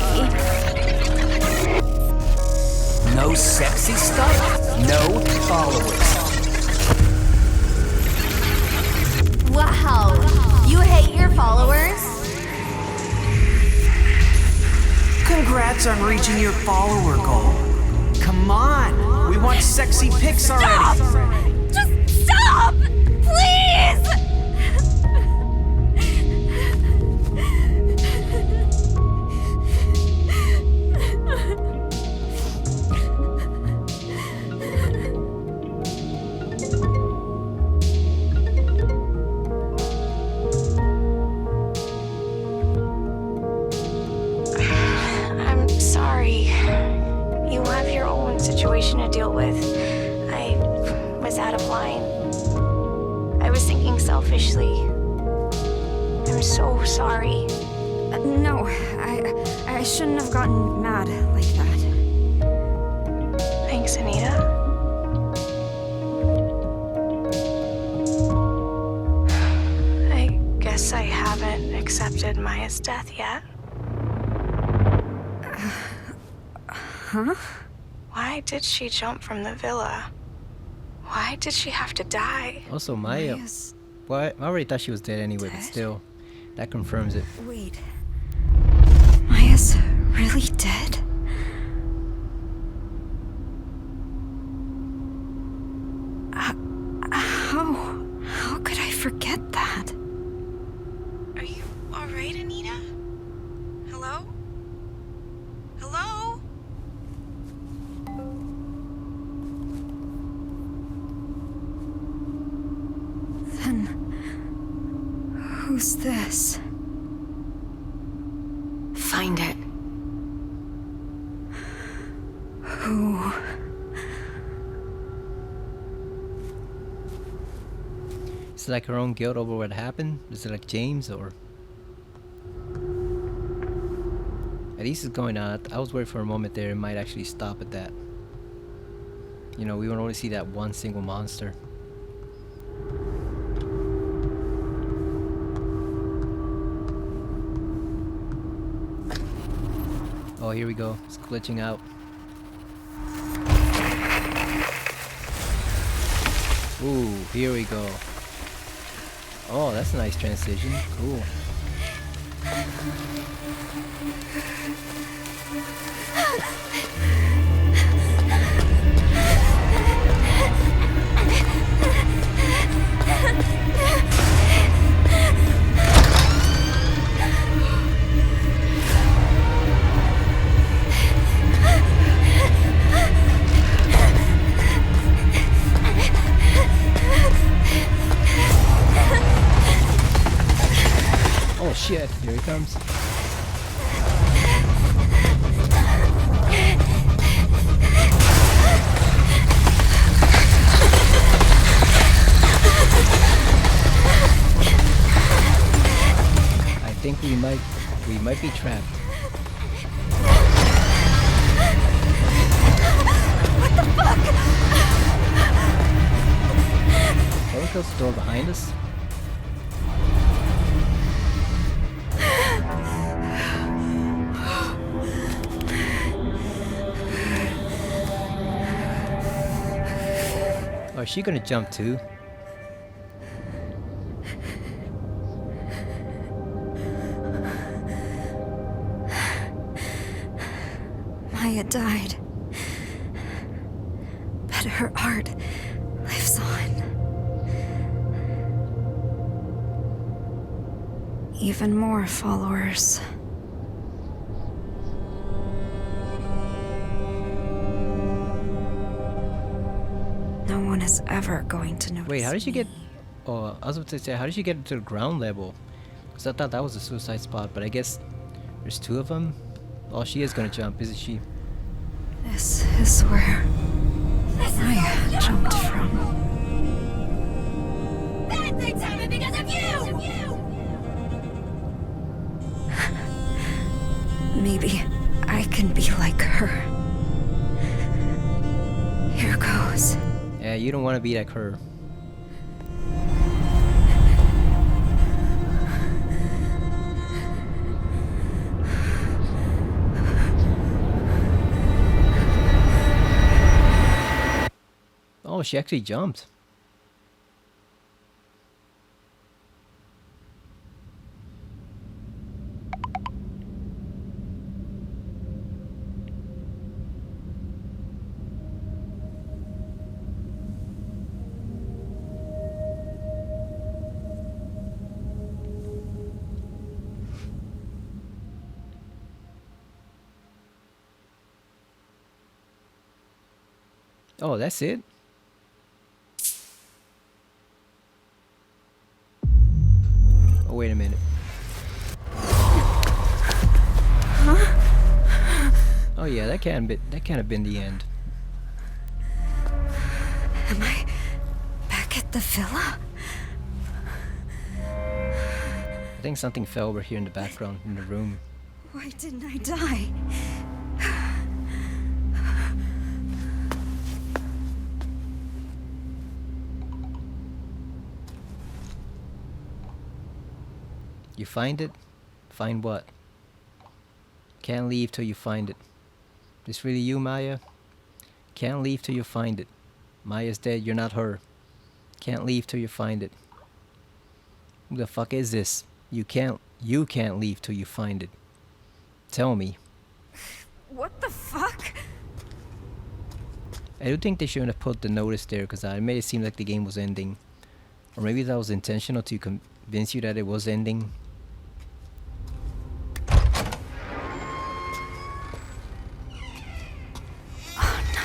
No sexy stuff, no followers. counts on reaching your follower goal. Come on, we want sexy pics already. Just stop! Please! I'm sorry. You have your own situation to deal with. I was out of line. I was thinking selfishly. I'm so sorry. No, I shouldn't have gotten mad like that. Thanks, Anita. I guess I haven't accepted Maya's death yet. Huh? Why did she jump from the villa? Why did she have to die? Also, Maya. Maya's Well, I already thought she was dead anyway, but dead? still, that confirms it. Wait. Maya's really dead? How could I forget that? Are you alright, Anita? Hello? Hello? Then who's this? Find it. Who? Is it like her own guilt over what happened? Is it like James or? At least it's going on. I was worried for a moment there it might actually stop at that. You know, we would only see that one single monster. Oh, here we go. It's glitching out. Ooh, here we go. Oh, that's a nice transition. Cool. Oh shit, here he comes. I think we might be trapped. What the fuck? Can we close the door behind us? Oh, is she gonna jump too? Maya died. But her art lives on. Even more followers. No one is ever going to notice. Wait, how did she me. get? Oh, I was about to say, how did she get to the ground level? Because I thought that was a suicide spot, but I guess there's two of them. Oh, she is gonna jump, isn't she? This is where Maya jumped from. Bad things happen because of you! Maybe I can be like her. Here goes. Yeah, you don't want to be like her. Oh, she actually jumped. Oh, that's it? Oh, wait a minute. Oh yeah, that can't have been the end. Am I back at the villa? I think something fell over here in the background in the room. Why didn't I die? You find it? Find what? Can't leave till you find it. This really you, Maya? Can't leave till you find it. Maya's dead, you're not her. Can't leave till you find it. Who the fuck is this? You can't leave till you find it. Tell me. What the fuck? I do think they shouldn't have put the notice there because it made it seem like the game was ending. Or maybe that was intentional to convince you that it was ending.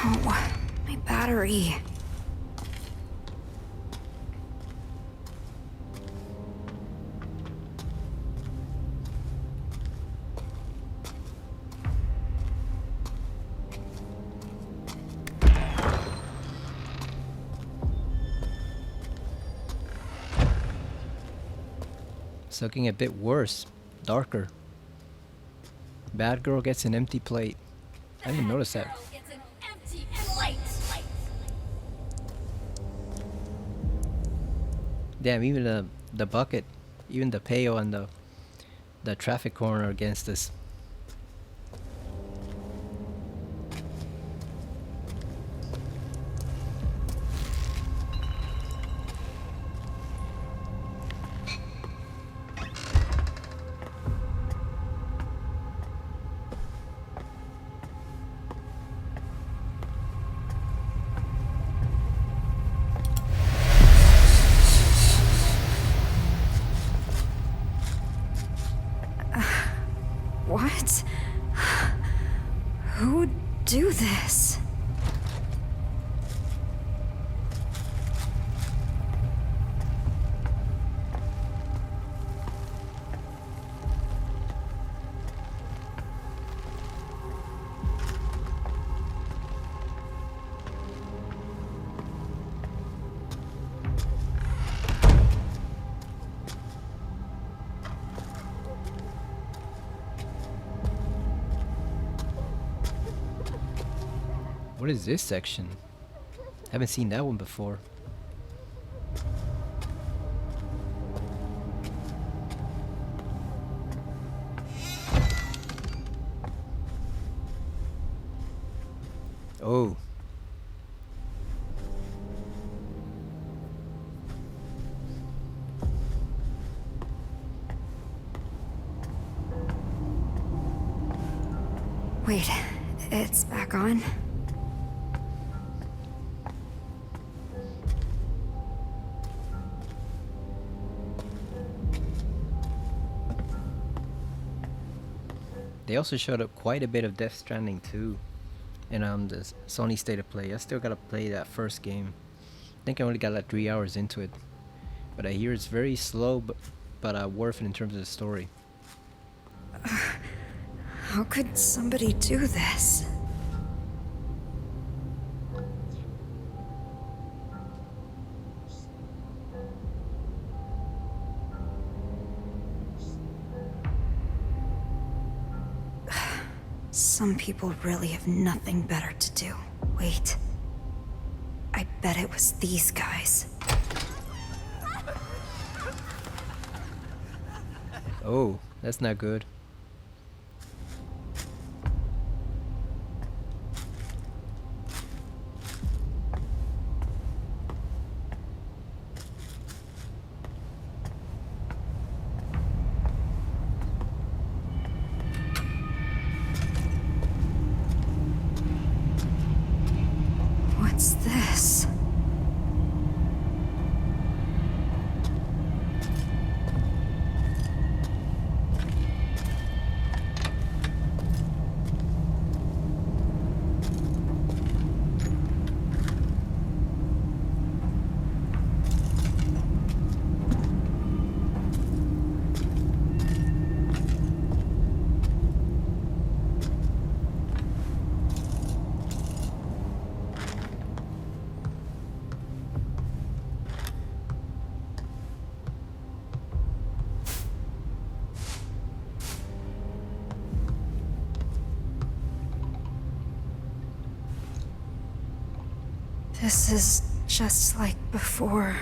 Oh, my battery. It's looking a bit worse. Darker. Bad girl gets an empty plate. I didn't notice that. Damn, even the bucket, even the pail and the traffic corner against us. What? Who'd do this? What is this section? Haven't seen that one before. Oh. Wait, it's back on? They also showed up quite a bit of Death Stranding too, in the Sony State of Play. I still gotta play that first game. I think I only got like 3 hours into it, but I hear it's very slow, but worth it in terms of the story. How could somebody do this? Some people really have nothing better to do. Wait. I bet it was these guys. Oh, that's not good. What's this? This is just like before.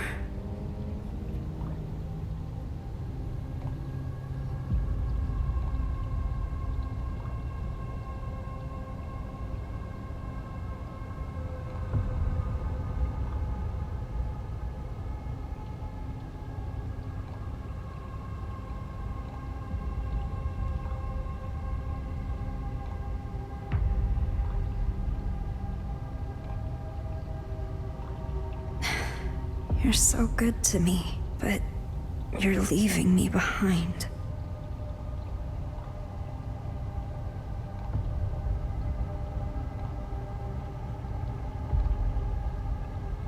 You're so good to me, but you're leaving me behind.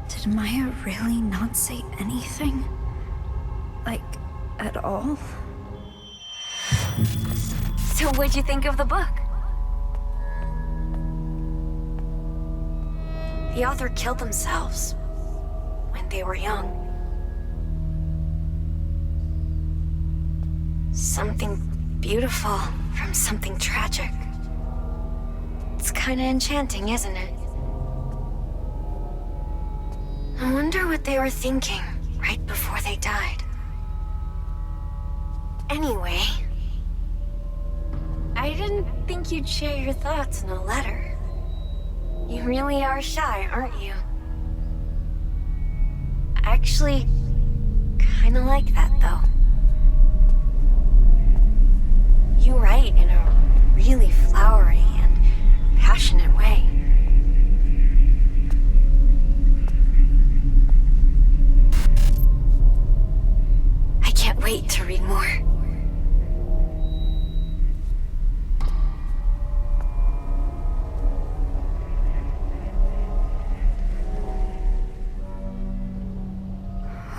Did Maya really not say anything? Like, at all? So what'd you think of the book? The author killed themselves when they were young. Something beautiful from something tragic. It's kinda enchanting, isn't it? I wonder what they were thinking right before they died. Anyway, I didn't think you'd share your thoughts in a letter. You really are shy, aren't you? I actually kinda like that, though. You write in a really flowery and passionate way. I can't wait to read more.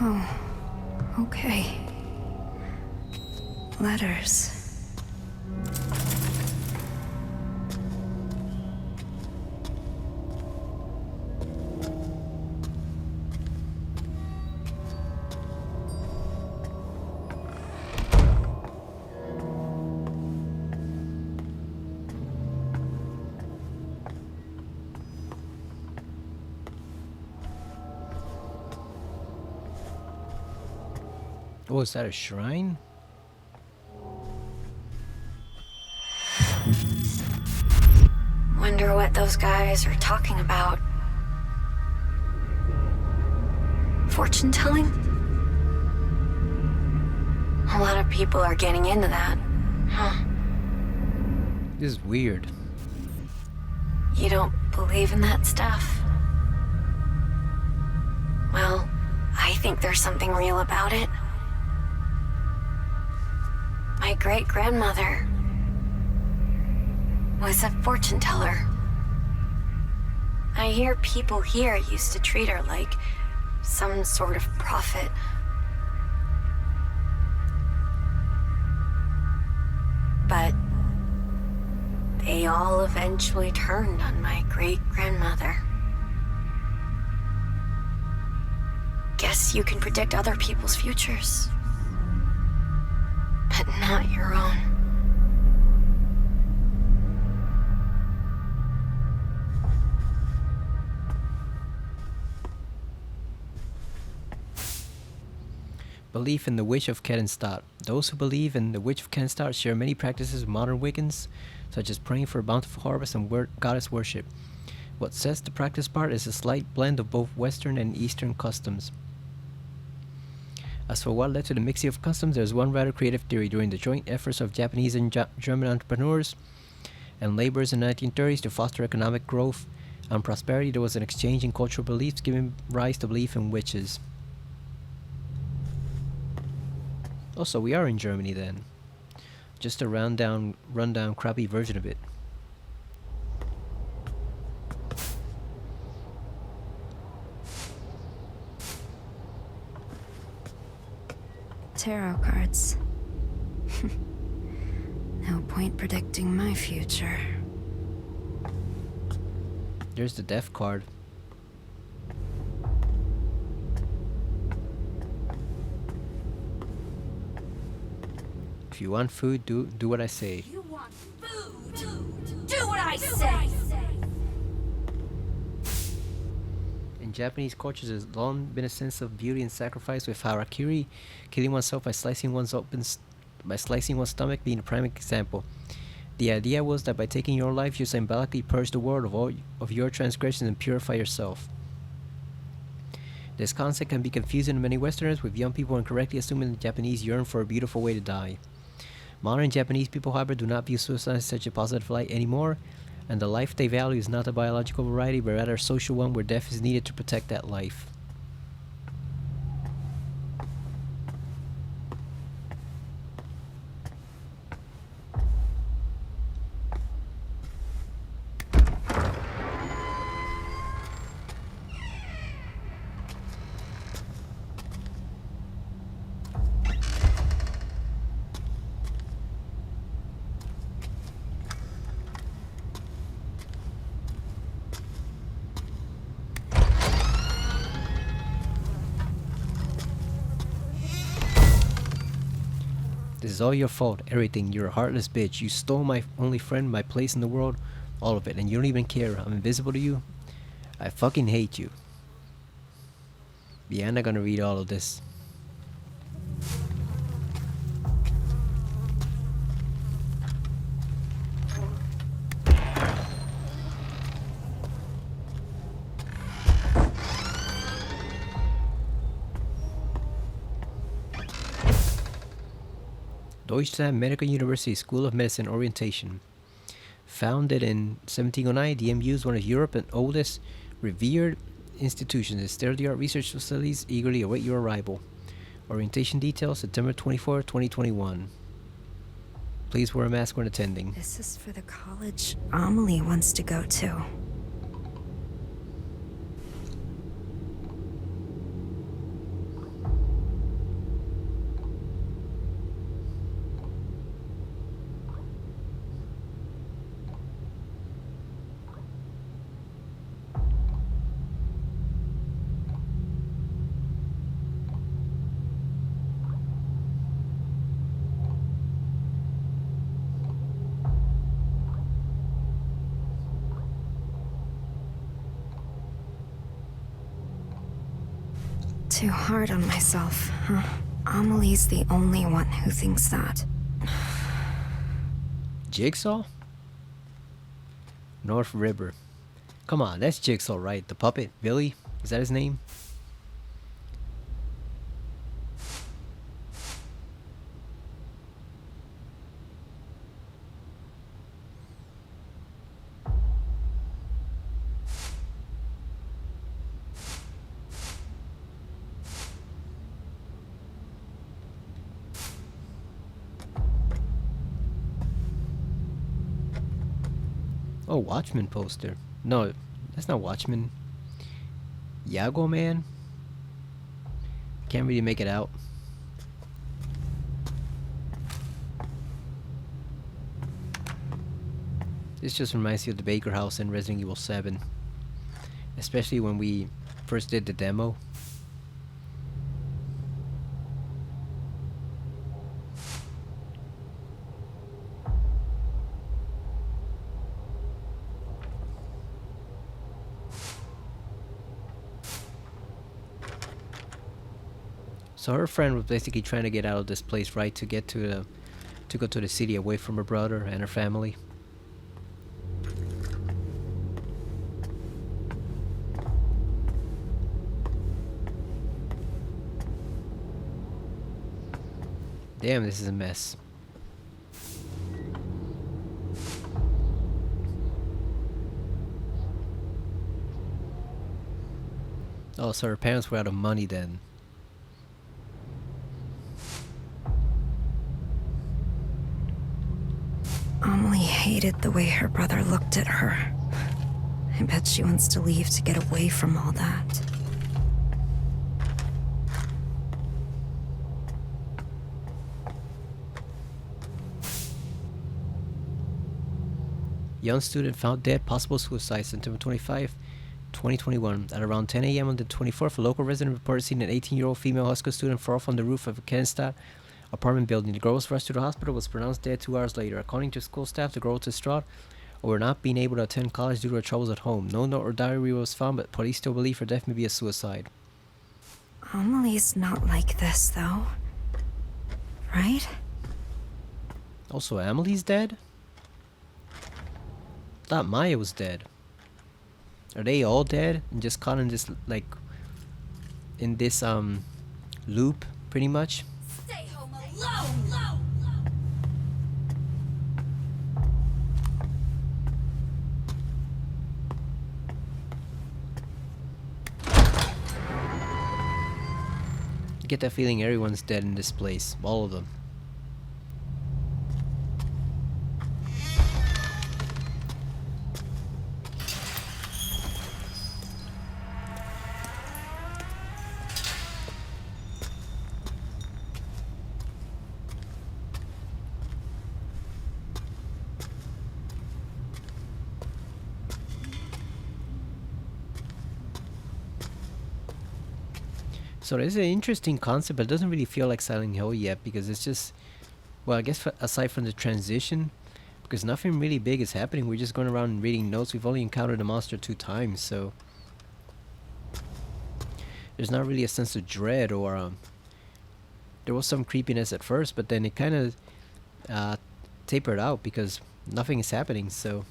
Oh, okay. Letters. Oh, is that a shrine? Wonder what those guys are talking about. Fortune telling? A lot of people are getting into that, huh? This is weird. You don't believe in that stuff? Well, I think there's something real about it. My great-grandmother was a fortune teller. I hear people here used to treat her like some sort of prophet. But they all eventually turned on my great-grandmother. Guess you can predict other people's futures, but not your own. Belief in the Witch of Kettenstadt. Those who believe in the Witch of Kettenstadt share many practices with modern Wiccans, such as praying for a bountiful harvest and goddess worship. What sets the practice apart is a slight blend of both Western and Eastern customs. As for what led to the mixing of customs, there is one rather creative theory. During the joint efforts of Japanese and German entrepreneurs and laborers in the 1930s to foster economic growth and prosperity, there was an exchange in cultural beliefs giving rise to belief in witches. Also, we are in Germany then. Just a rundown, crappy version of it. Tarot cards. No point predicting my future. There's the death card. If you want food, do what I say. You want food? Do what I say! In Japanese culture, there's long been a sense of beauty and sacrifice, with harakiri, killing oneself by slicing one's stomach, being a prime example. The idea was that by taking your life, you symbolically purge the world of all of your transgressions and purify yourself. This concept can be confusing to many Westerners, with young people incorrectly assuming the Japanese yearn for a beautiful way to die. Modern Japanese people, however, do not view suicide in such a positive light anymore, and the life they value is not the biological variety, but rather a social one where death is needed to protect that life. This is all your fault, everything. You're a heartless bitch. You stole my only friend, my place in the world, all of it, and you don't even care. I'm invisible to you. I fucking hate you. Yeah, I'm not gonna read all of this. Deutschland Medical University School of Medicine Orientation. Founded in 1709, DMU is one of Europe's oldest revered institutions. Its state-of-the-art research facilities eagerly await your arrival. Orientation details September 24, 2021. Please wear a mask when attending. This is for the college Amelie wants to go to. Too hard on myself, huh? Amelie's the only one who thinks that. Jigsaw? North River. Come on, that's Jigsaw, right? The puppet, Billy? Is that his name? Oh, Watchmen poster. No, that's not Watchmen. Yago Man? Can't really make it out. This just reminds me of the Baker House in Resident Evil 7. Especially when we first did the demo. So her friend was basically trying to get out of this place, right? To get to go to the city away from her brother and her family. Damn, this is a mess. Oh, so her parents were out of money then. Amelie hated the way her brother looked at her. I bet she wants to leave to get away from all that. Young student found dead, possible suicide, September 25, 2021. At around 10 a.m. on the 24th, a local resident reported seeing an 18-year-old female high school student fall from the roof of a Kenstadt apartment building. The girl was rushed to the hospital, was pronounced dead 2 hours later. According to school staff, the girl was distraught or not being able to attend college due to her troubles at home. No note or diary was found, but police still believe her death may be a suicide. Amelie's not like this, though. Right? Also, Emily's dead? Thought Maya was dead. Are they all dead and just caught in this like in this loop pretty much? Stay home alone! I get that feeling everyone's dead in this place, all of them. So it's an interesting concept, but it doesn't really feel like Silent Hill yet because it's just, well, I guess aside from the transition, because nothing really big is happening. We're just going around and reading notes. We've only encountered the monster 2 times, so there's not really a sense of dread or there was some creepiness at first, but then it kind of tapered out because nothing is happening. So,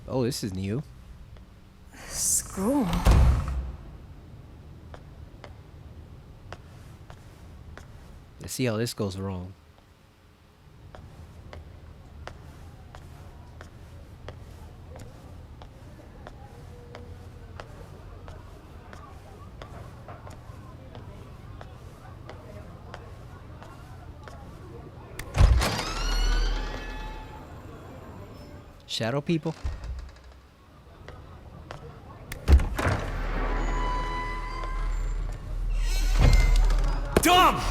oh, this is new. Scroll. Let's see how this goes wrong. Shadow people? Dumb!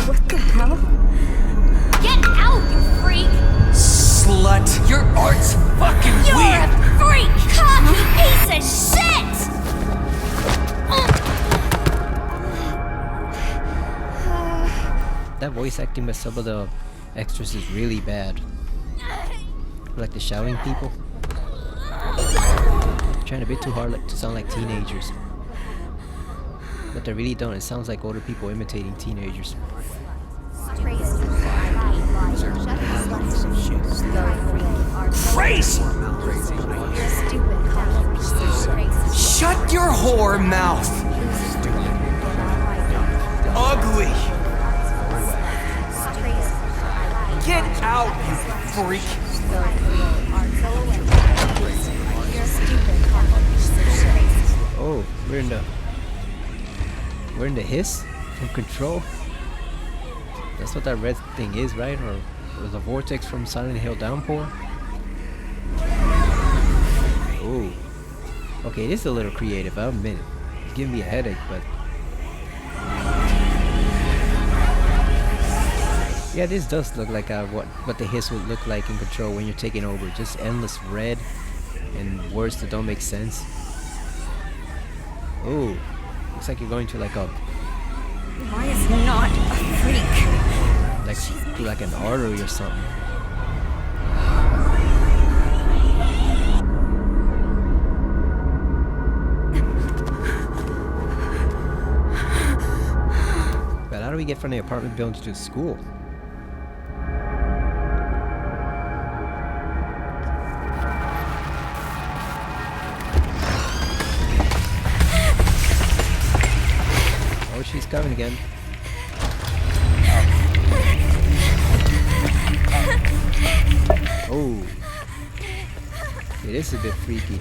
What the hell? Get out, you freak! Slut! Your art's fucking You're weird! a freak! Cocky piece of shit! That voice acting by some of the extras is really bad. Like the shouting people. Trying a bit too hard to sound like teenagers. But they really don't. It sounds like older people imitating teenagers. Crazy! Shut your whore mouth! Ugly! Get out, you freak! Oh, we're in the hiss from Control. That's what that red thing is, right? Or was the vortex from Silent Hill Downpour? Oh, okay, this is a little creative. I'll admit it. It's giving me a headache, but yeah, this does look like what the hiss would look like in Control when you're taking over. Just endless red and words that don't make sense. Oh, looks like you're going to like a Maya's not a freak. like through like an artery or something. But how do we get from the apartment building to the school? Oh, she's coming again. Oh. It is a bit freaky.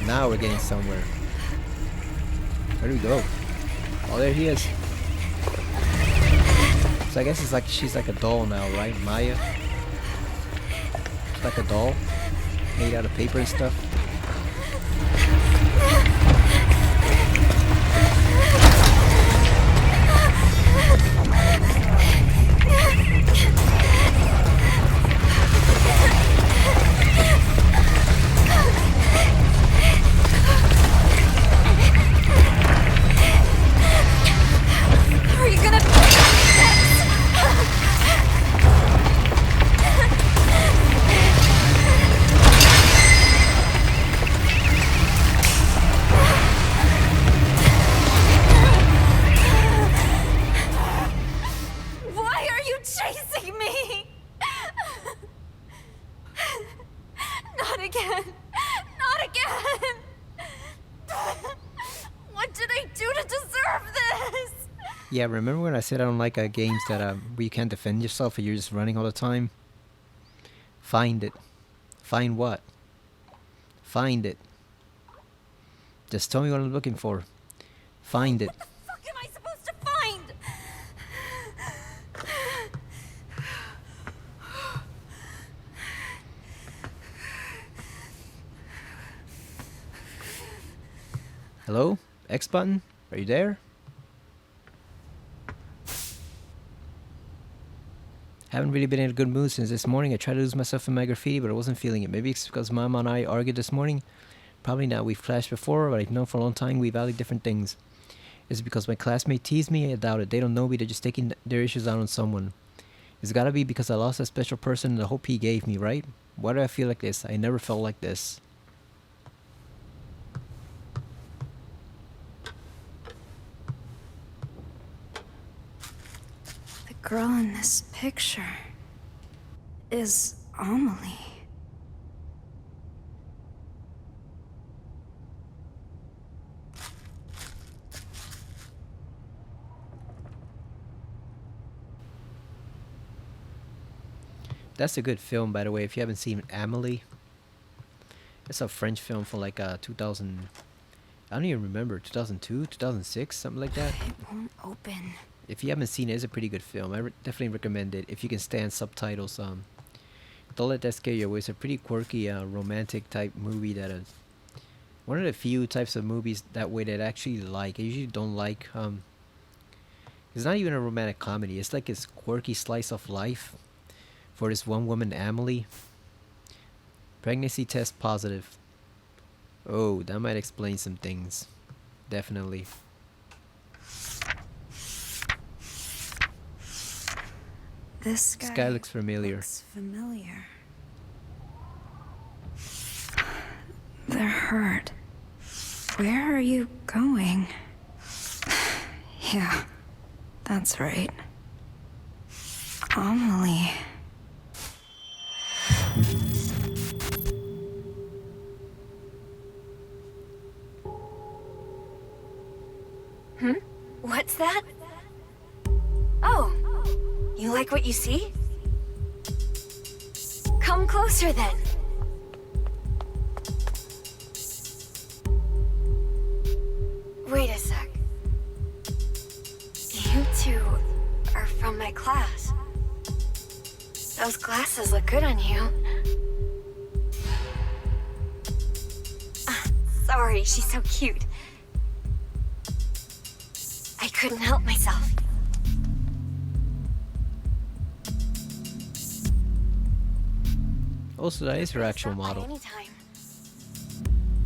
Now we're getting somewhere. Where do we go? Oh, there he is. So I guess it's like she's like a doll now, right? Maya. She's like a doll, made out of paper and stuff. Are you gonna... Why are you chasing me? Not again. Not again. What did I do to deserve this? Yeah, remember when I said I don't like games that where you can't defend yourself and you're just running all the time? Find it. Find what? Find it. Just tell me what I'm looking for. Find it. What the fuck am I supposed to find? Hello? X button? Are you there? Haven't really been in a good mood since this morning. I tried to lose myself in my graffiti, but I wasn't feeling it. Maybe it's because Mom and I argued this morning. Probably not. We've clashed before, but I've known for a long time we value different things. Is it because my classmate teased me? I doubt it. They don't know me. They're just taking their issues out on someone. It's gotta be because I lost a special person and the hope he gave me, right? Why do I feel like this? I never felt like this. The girl in this picture is Amelie. That's a good film, by the way. If you haven't seen Amelie, it's a French film from like 2000. I don't even remember, 2002, 2006, something like that. It won't open. If you haven't seen it, it's a pretty good film. I definitely recommend it if you can stand subtitles. Don't let that scare you away. It's a pretty quirky, romantic type movie that is one of the few types of movies that way that I actually like. I usually don't like. It's not even a romantic comedy. It's like this quirky slice of life for this one woman, Amelie. Pregnancy test positive. Oh, that might explain some things. Definitely. This This guy looks familiar. looks familiar. They're hurt. Where are you going? Yeah, that's right. Amelie. What's that? Oh, you like what you see? Come closer then. Wait a sec. You two are from my class. Those glasses look good on you. Sorry, she's so cute. I couldn't help myself. Also, that is her actual Stop by model. anytime.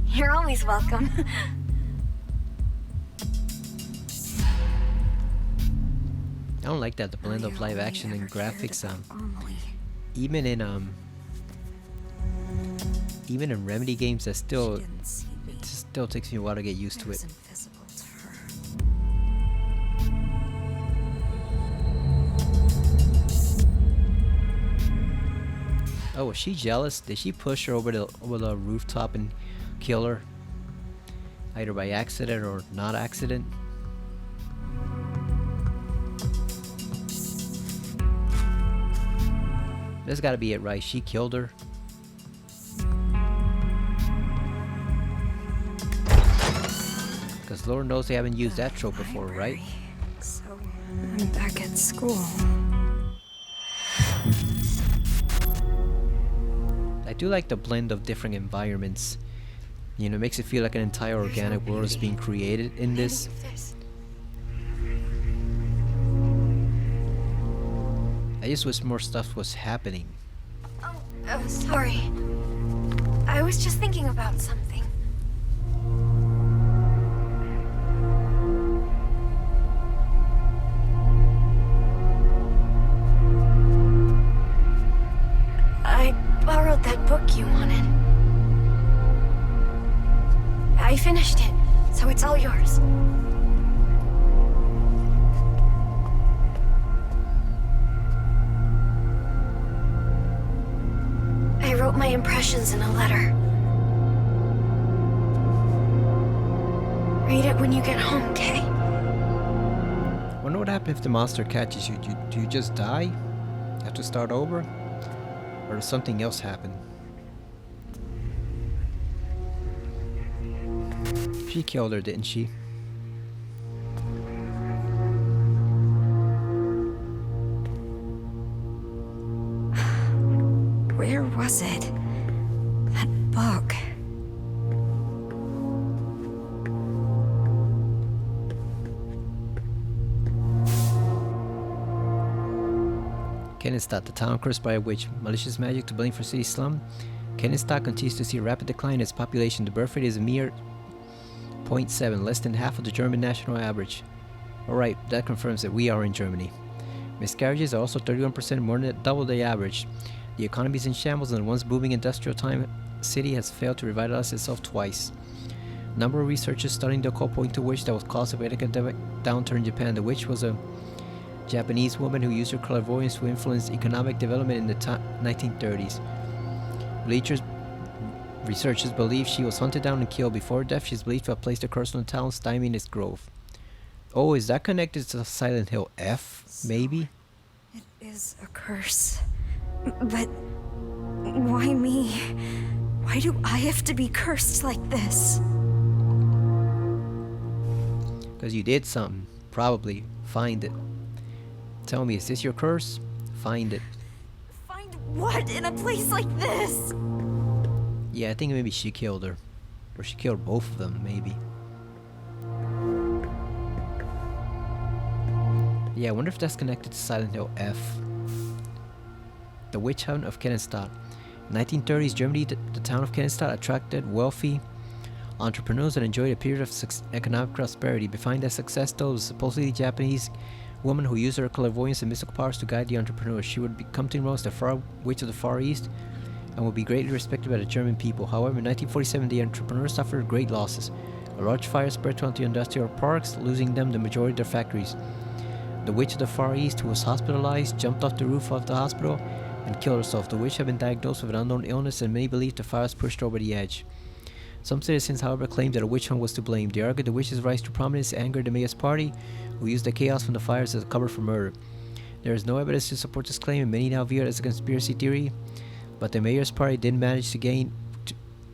You're always welcome. I don't like that, the blend of live action and graphics. Even in Remedy games, that still it still takes me a while to get used to it. Oh, was she jealous? Did she push her over the rooftop and kill her? Either by accident or not accident? That's gotta be it, right? She killed her. Because Lord knows they haven't used that trope before, right? Library. So I'm back at school. I do like the blend of different environments. You know, it makes it feel like an entire organic world is being created in this. I just wish more stuff was happening. Oh, sorry. I was just thinking about something. I borrowed that book you wanted. I finished it, so it's all yours. I wrote my impressions in a letter. Read it when you get home, okay? Wonder what happens if the monster catches you. Do you just die? Have to start over? Or does something else happen? She killed her, didn't she? Where was it? That book. Kenenstadt, the town cursed by a witch. Malicious magic to blame for city slum. Kenenstadt continues to see a rapid decline in its population. The birth rate is a mere 0.7, less than half of the German national average. Alright, that confirms that we are in Germany. Miscarriages are also 31%, more than double the average. The economy is in shambles, and the once booming industrial time city has failed to revitalize itself twice. A number of researchers studying the occult point to witch that was caused by an academic downturn in Japan. The witch was a Japanese woman who used her clairvoyance to influence economic development in the 1930s. Researchers believe she was hunted down and killed. Before death, she is believed to have placed a curse on the town, stymieing its growth. Oh, is that connected to Silent Hill F? Maybe? It is a curse. But why me? Why do I have to be cursed like this? Because you did something. Probably. Find it. Tell me, is this your curse? Find it. Find what in a place like this? Yeah, I think maybe she killed her. Or she killed both of them, maybe. Yeah, I wonder if that's connected to Silent Hill F. The Witch Hunt of Kenenstadt. In 1930s, Germany, the town of Kenenstadt attracted wealthy entrepreneurs and enjoyed a period of economic prosperity. Behind that success, though, was supposedly a Japanese woman who used her clairvoyance and mystical powers to guide the entrepreneurs. She would become known as the Far Witch of the Far East and would be greatly respected by the German people. However, in 1947, the entrepreneurs suffered great losses. A large fire spread throughout the industrial parks, losing them the majority of their factories. The Witch of the Far East, who was hospitalized, jumped off the roof of the hospital and killed herself. The witch had been diagnosed with an unknown illness, and many believed the fire was pushed her over the edge. Some citizens, however, claimed that a witch hunt was to blame. They argued the witch's rise to prominence angered the mayor's party, who used the chaos from the fires as a cover for murder. There is no evidence to support this claim, and many now view it as a conspiracy theory. But the mayor's party did manage to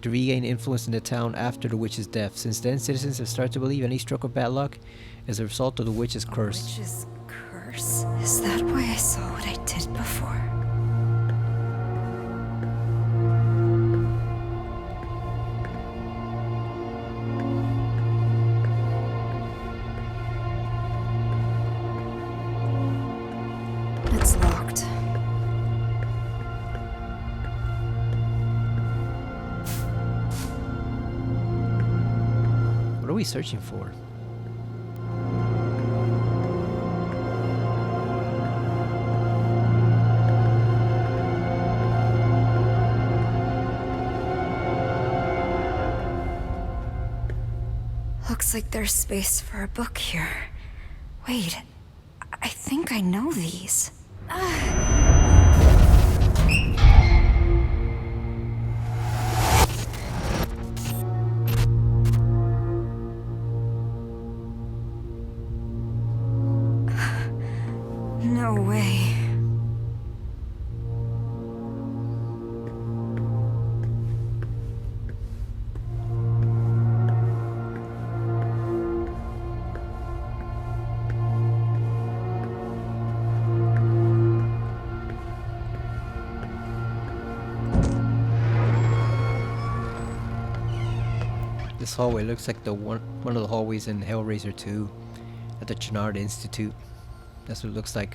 regain influence in the town after the witch's death. Since then, citizens have started to believe any stroke of bad luck is a result of the witch's curse. Witch's curse? Is that why I saw what I did before? It's locked. What are we searching for? Looks like there's space for a book here. Wait, I think I know these. No way. This hallway looks like the one of the hallways in Hellraiser 2 at the Chennard Institute. That's what it looks like.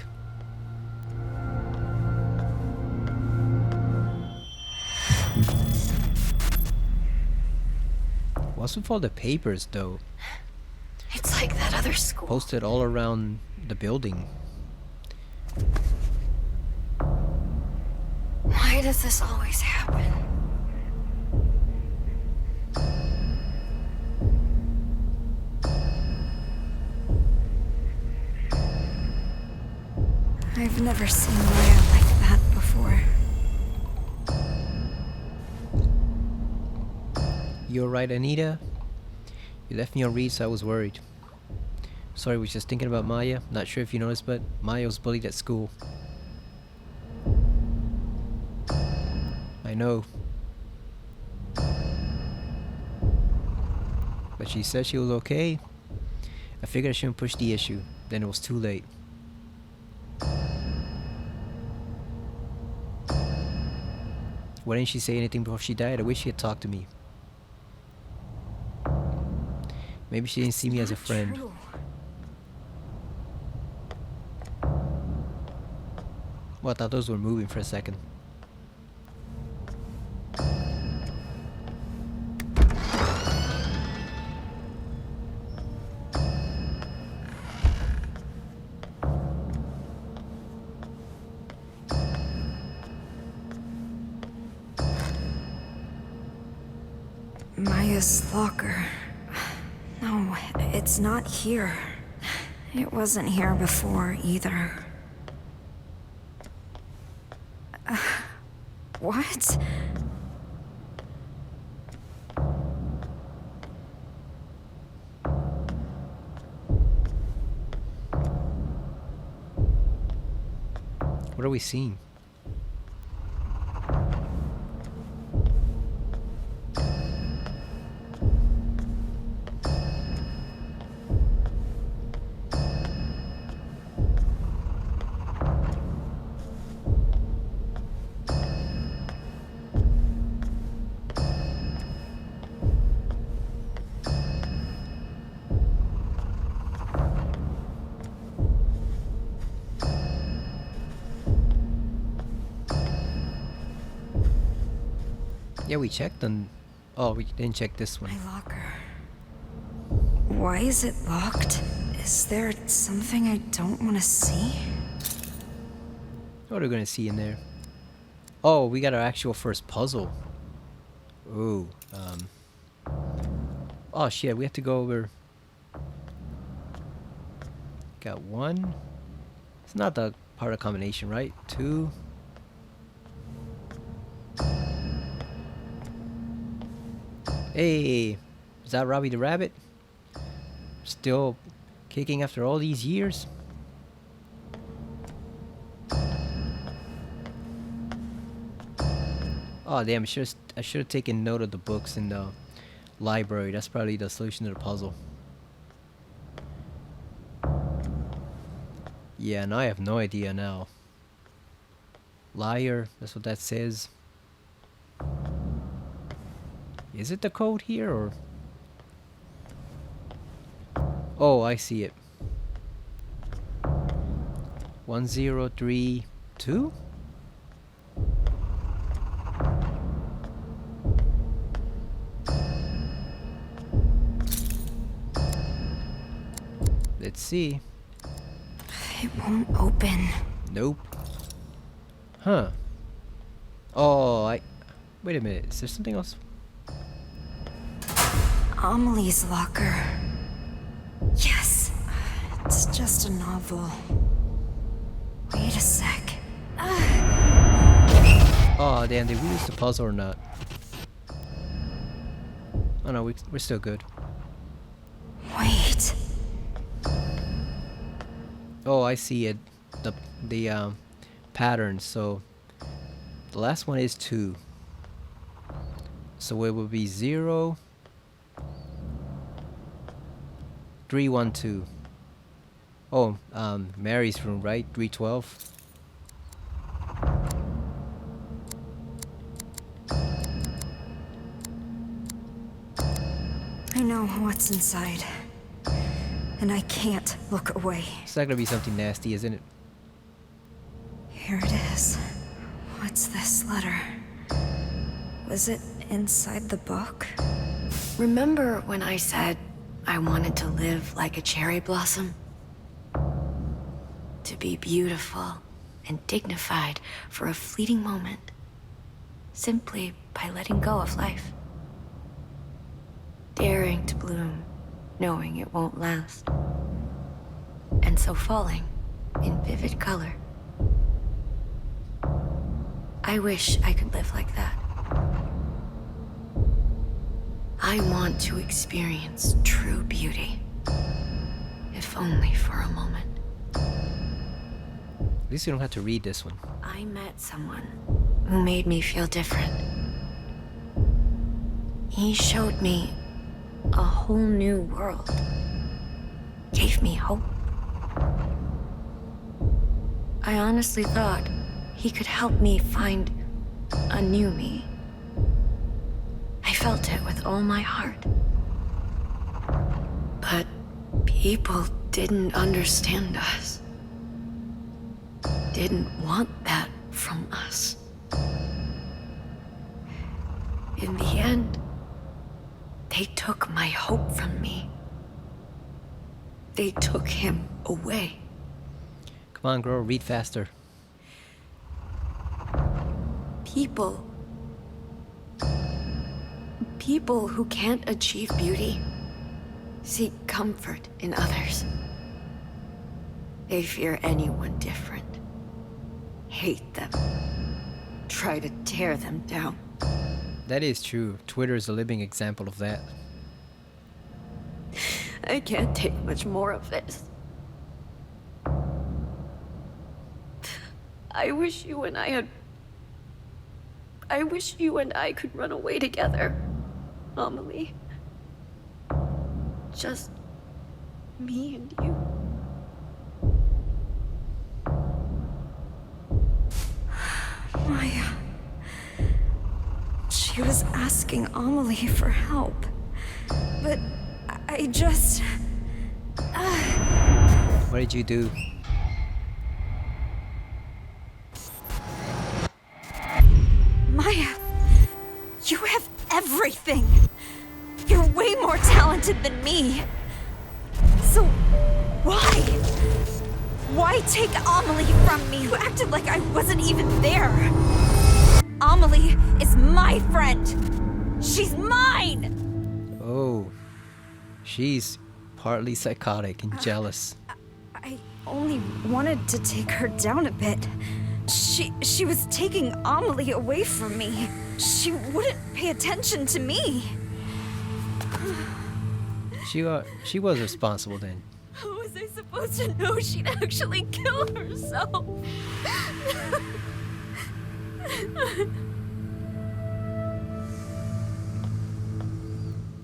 What's with all the papers though? It's like that other school. Posted all around the building. Why does this always happen? I've never seen Maya like that before. You alright, Anita? You left me on read, so I was worried. Sorry, was just thinking about Maya. Not sure if you noticed, but Maya was bullied at school. I know. But she said she was okay. I figured I shouldn't push the issue. Then it was too late. Why didn't she say anything before she died? I wish she had talked to me. Maybe she didn't see me as a friend. True. Well, I thought those were moving for a second. Maya's locker. No, it's not here. It wasn't here before either. What? What are we seeing? Yeah, we checked on... Oh, we didn't check this one. My locker. Why is it locked? Is there something I don't want to see? What are we gonna see in there? Oh, we got our actual first puzzle. Ooh, oh shit, we have to go over... Got one. It's not the part of combination, right? Two. Hey, is that Robbie the Rabbit? Still kicking after all these years? Oh damn, I should have taken note of the books in the library. That's probably the solution to the puzzle. Yeah, now I have no idea now. Liar, that's what that says. Is it the code here or? Oh, I see it. 1032? Let's see. It won't open. Nope. Huh. Oh, wait a minute. Is there something else? Amelie's locker. Yes. It's just a novel. Wait a sec. Oh, damn. Did we use the puzzle or not? Oh, no. We're still good. Wait. Oh, I see it. The pattern. So the last one is 2. So it will be 0 312. Oh, Mary's room, right? 312. what's inside. And I can't look away. It's not gonna be something nasty, isn't it? Here it is. What's this letter? Was it inside the book? Remember when I said I wanted to live like a cherry blossom? To be beautiful and dignified for a fleeting moment, simply by letting go of life. Daring to bloom, knowing it won't last. And so falling in vivid color. I wish I could live like that. I want to experience true beauty, if only for a moment. At least you don't have to read this one. I met someone who made me feel different. He showed me a whole new world. Gave me hope. I honestly thought he could help me find a new me. I felt it with all my heart. But people didn't understand us. Didn't want that from us. In the end, they took my hope from me. They took him away. Come on, girl, read faster. People who can't achieve beauty seek comfort in others. They fear anyone different, hate them, try to tear them down. That is true. Twitter is a living example of that. I can't take much more of this. I wish you and I could run away together, Amelie. Just me and you. Maya. She was asking Amelie for help. But I just... What did you do? Maya, you have everything. You're way more talented than me. So, why? Why take Amelie from me? You acted like I wasn't even there. Amelie is my friend. She's mine. Oh, she's partly psychotic and jealous. I only wanted to take her down a bit. She was taking Amelie away from me. She wouldn't pay attention to me. She was responsible then. How was I supposed to know she'd actually kill herself?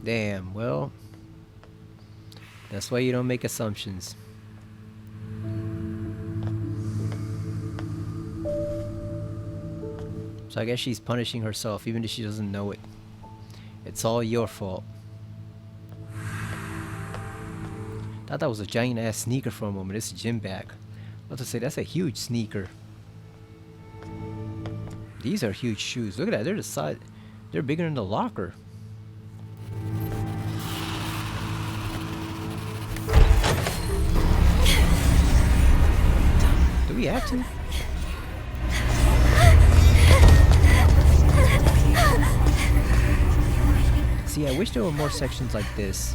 Damn, well, that's why you don't make assumptions. So I guess she's punishing herself even if she doesn't know it. It's all your fault. Thought that was a giant ass sneaker for a moment. It's a gym bag. What to say, that's a huge sneaker. These are huge shoes. Look at that, they're the size. They're bigger than the locker. Do we have to? See, I wish there were more sections like this.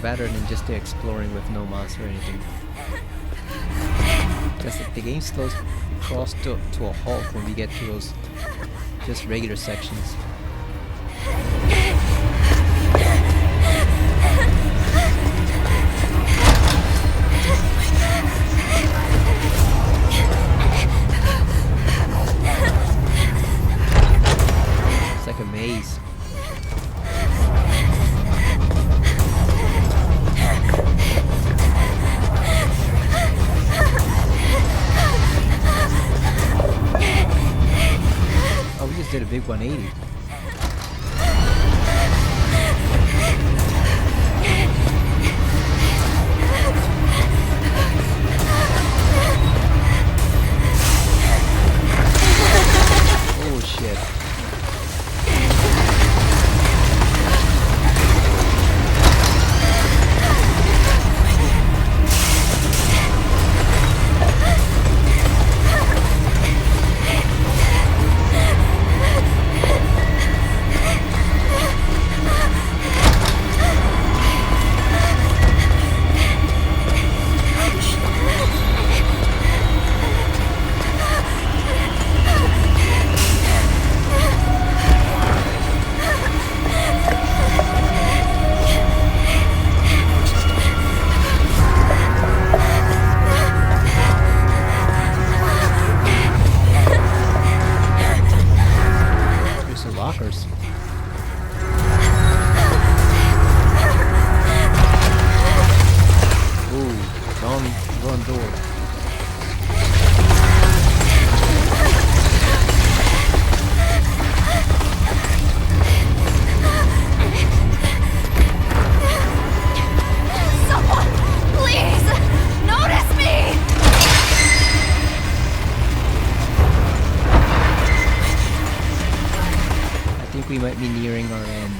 Rather than just the exploring with no monster or anything. Because the game slows across to a halt when we get to those just regular sections. It's like a maze. Oh, we just did a big 180. Wrong door. Someone, please, notice me! I think we might be nearing our end.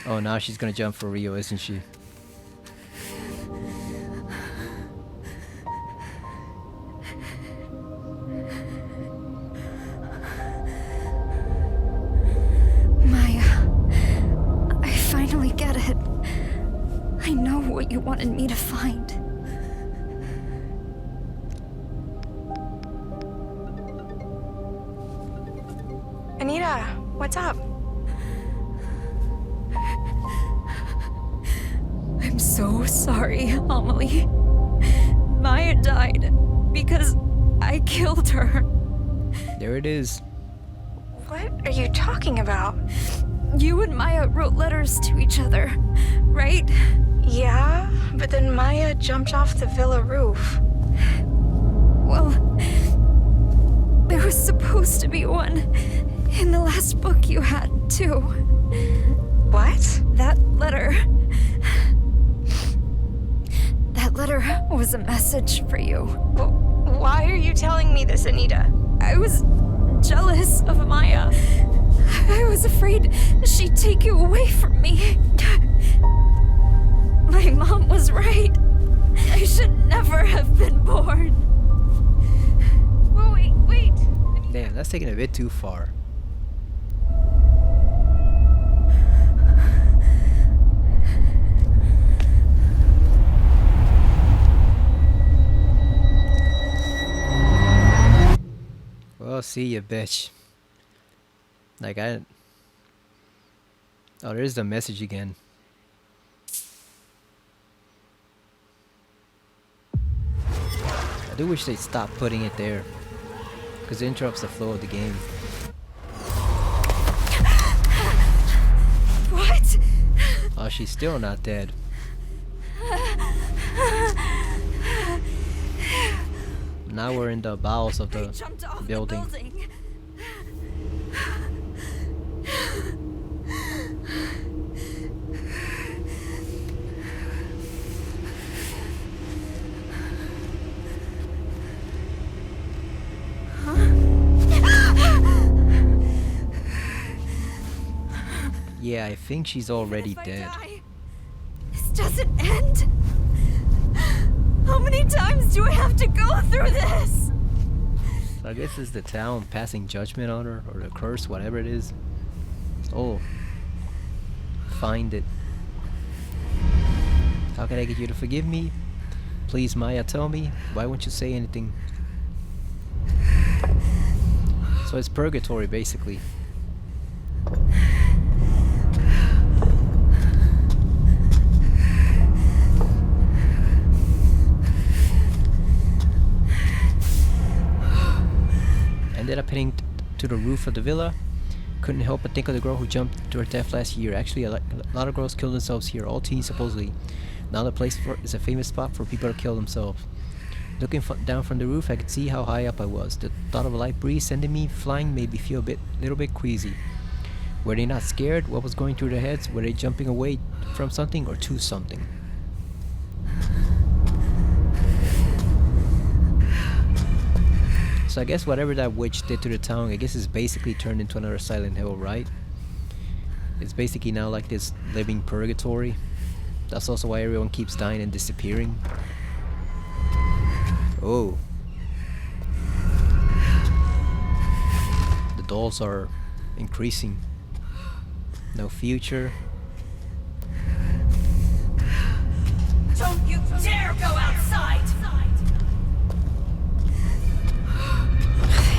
Oh, now she's gonna jump for Rio, isn't she? Maya, I finally get it. I know what you wanted me to find. Anita, what's up? I'm so sorry, Amelie. Maya died because I killed her. There it is. What are you talking about? You and Maya wrote letters to each other, right? Yeah, but then Maya jumped off the villa roof. Well, there was supposed to be one in the last book you had, too. What? That letter was a message for you. Why are you telling me this, Anita? I was jealous of Maya. I was afraid she'd take you away from me. My mom was right. I should never have been born. Oh, wait. Damn, that's taking a bit too far. Well, see ya, bitch. Like, oh, there's the message again. I do wish they'd stop putting it there, because it interrupts the flow of the game. What? Oh, she's still not dead. Now we're in the bowels of the Jumped off building. the building. Yeah, I think she's already If I dead. die, this doesn't end. How many times do I have to go through this? So I guess it's the town passing judgment on her, or the curse, whatever it is. Oh. Find it. How can I get you to forgive me? Please, Maya, tell me. Why won't you say anything? So it's purgatory, basically. Ended up heading to the roof of the villa. Couldn't help but think of the girl who jumped to her death last year. Actually, a lot of girls killed themselves here, all teens supposedly. Now the place is a famous spot for people to kill themselves. Looking down from the roof, I could see how high up I was. The thought of a light breeze sending me flying made me feel a little bit queasy. Were they not scared? What was going through their heads? Were they jumping away from something or to something? So I guess whatever that witch did to the town, I guess it's basically turned into another Silent Hill, right? It's basically now like this living purgatory. That's also why everyone keeps dying and disappearing. Oh. The dolls are increasing. No future. Don't you dare go outside!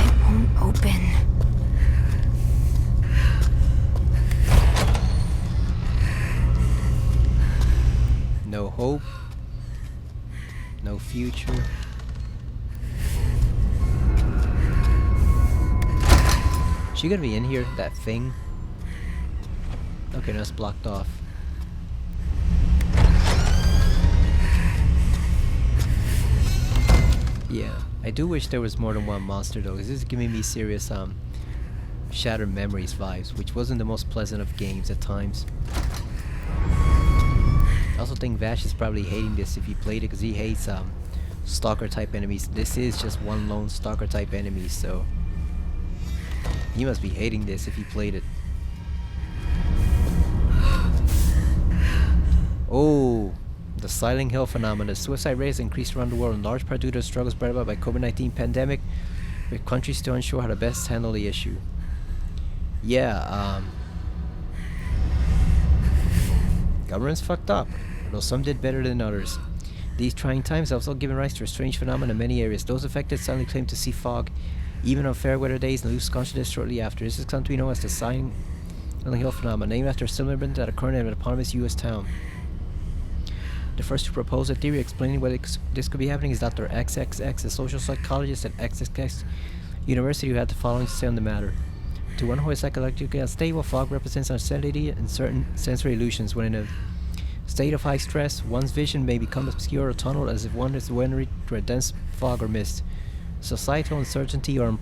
It won't open. No hope. No future. she gonna be in here? That thing? Okay, that's blocked off. Yeah, I do wish there was more than one monster though, because this is giving me serious Shattered Memories vibes, which wasn't the most pleasant of games at times. I also think Vash is probably hating this if he played it, because he hates stalker type enemies. This is just one lone stalker type enemy, so he must be hating this if he played it. Oh, the Silent Hill phenomenon. Suicide rates increased around the world in large part due to the struggles brought about by COVID-19 pandemic, with countries still unsure how to best handle the issue. Yeah, government's fucked up, though some did better than others. These trying times have also given rise to a strange phenomenon in many areas. Those affected suddenly claim to see fog, even on fair weather days, and lose consciousness shortly after. This is come to be known as the Silent Hill phenomenon, named after a similar event that occurred in an eponymous U.S. town. The first to propose a theory explaining why this could be happening is Dr. XXX, a social psychologist at XXX University, who had the following to say on the matter. To one who is psychologically unstable, fog represents uncertainty and certain sensory illusions. When in a state of high stress, one's vision may become obscure or tunneled, as if one is wandering through a dense fog or mist. Societal uncertainty or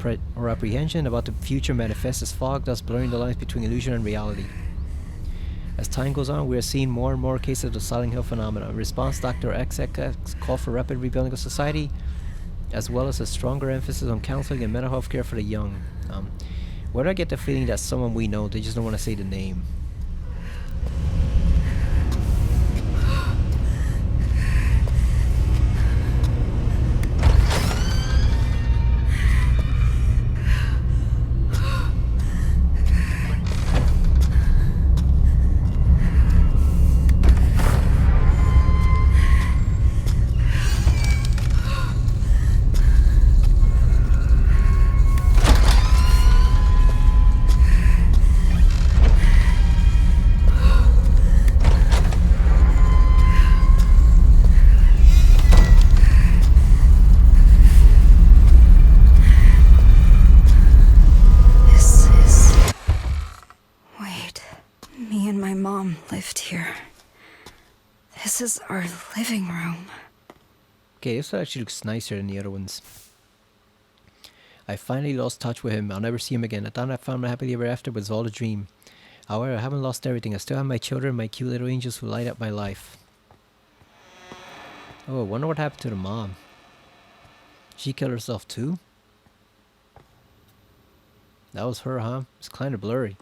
apprehension about the future manifests as fog, thus blurring the lines between illusion and reality. As time goes on, we are seeing more and more cases of the Silent Hill phenomenon. In response, Dr. XXX called for rapid rebuilding of society, as well as a stronger emphasis on counseling and mental health care for the young. Where do I get the feeling that someone we know, they just don't want to say the name? This is our living room. Okay, this actually looks nicer than the other ones. I finally lost touch with him. I'll never see him again. I thought I found my happily ever after, but it's all a dream. However, I haven't lost everything. I still have my children, my cute little angels who light up my life. Oh, I wonder what happened to the mom. She killed herself too? That was her, huh? It's kind of blurry.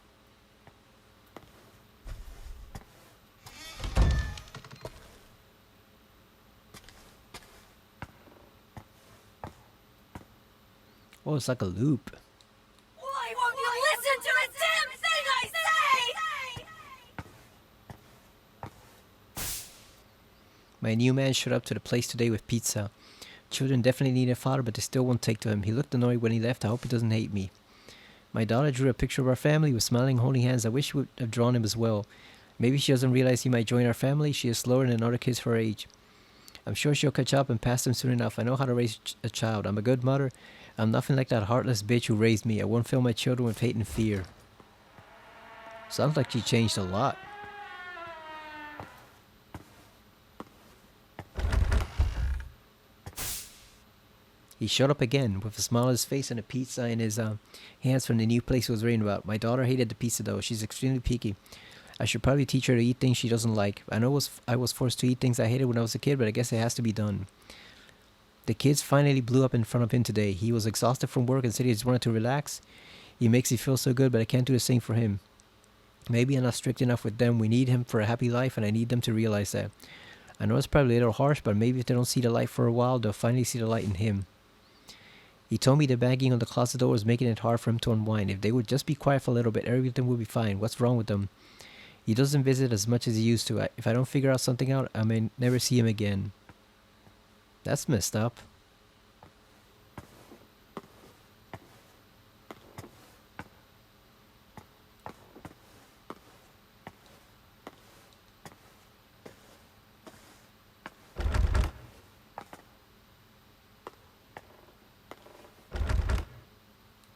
Oh, it's like a loop. Why won't you listen to a damn thing I say? My new man showed up to the place today with pizza. Children definitely need a father, but they still won't take to him. He looked annoyed when he left. I hope he doesn't hate me. My daughter drew a picture of our family with smiling, holding hands. I wish she would have drawn him as well. Maybe she doesn't realize he might join our family. She is slower than other kids her age. I'm sure she'll catch up and pass him soon enough. I know how to raise a child. I'm a good mother. I'm nothing like that heartless bitch who raised me. I won't fill my children with hate and fear. Sounds like she changed a lot. He showed up again with a smile on his face and a pizza in his hands from the new place he was raving about. My daughter hated the pizza though. She's extremely picky. I should probably teach her to eat things she doesn't like. I know I was forced to eat things I hated when I was a kid, but I guess it has to be done. The kids finally blew up in front of him today. He was exhausted from work and said he just wanted to relax. He makes me feel so good, but I can't do the same for him. Maybe I'm not strict enough with them. We need him for a happy life, and I need them to realize that. I know it's probably a little harsh, but maybe if they don't see the light for a while, they'll finally see the light in him. He told me the banging on the closet door was making it hard for him to unwind. If they would just be quiet for a little bit, everything would be fine. What's wrong with them? He doesn't visit as much as he used to. If I don't figure out something out, I may never see him again. That's messed up.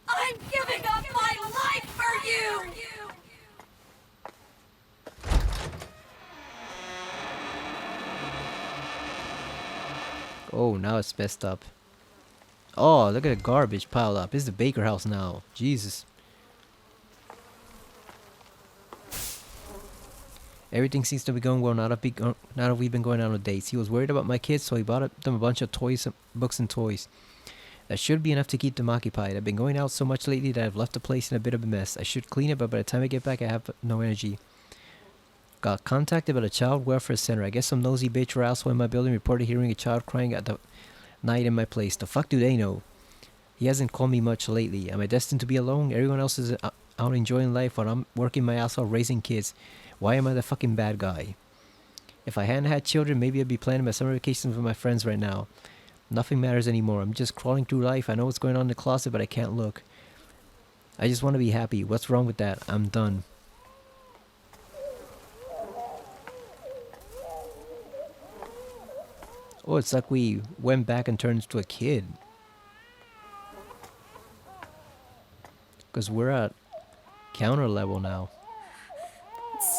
I'm giving up my life Oh, now it's messed up. Oh, look at the garbage piled up. This is the Baker house now. Jesus. Everything seems to be going well now that we've been going out on dates. He was worried about my kids, so he bought them a bunch of toys, books and toys. That should be enough to keep them occupied. I've been going out so much lately that I've left the place in a bit of a mess. I should clean it, but by the time I get back, I have no energy. Got contacted by the child welfare center. I guess some nosy bitch or asshole in my building reported hearing a child crying at the night in my place. The fuck do they know? He hasn't called me much lately. Am I destined to be alone? Everyone else is out enjoying life while I'm working my ass off raising kids. Why am I the fucking bad guy? If I hadn't had children, maybe I'd be planning my summer vacations with my friends right now. Nothing matters anymore. I'm just crawling through life. I know what's going on in the closet, but I can't look. I just want to be happy. What's wrong with that? I'm done. Oh, it's like we went back and turned into a kid. Because we're at counter level now.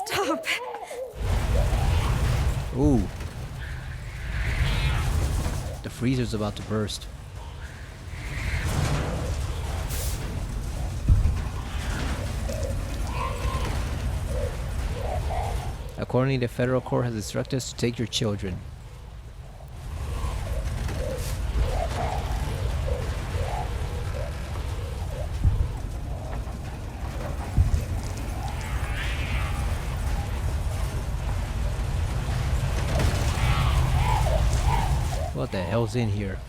Stop. Ooh. The freezer's about to burst. Accordingly, the federal court has instructed us to take your children. What the hell's in here?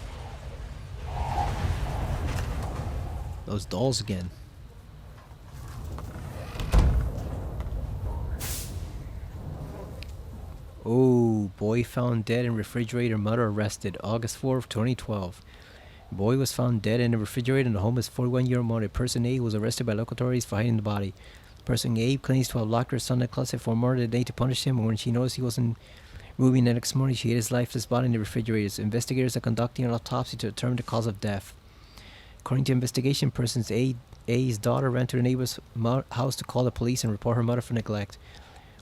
Those dolls again. Oh, boy found dead in refrigerator, mother arrested. August 4th, 2012. Boy was found dead in a refrigerator in the home of his 41-year-old mother. Person A was arrested by local authorities for hiding the body. Person A claims to have locked her son in the closet for more than a day to punish him, and when she noticed he wasn't moving the next morning, she hid his lifeless body in the refrigerator. Investigators are conducting an autopsy to determine the cause of death. According to investigation, person A's daughter ran to the neighbor's house to call the police and report her mother for neglect.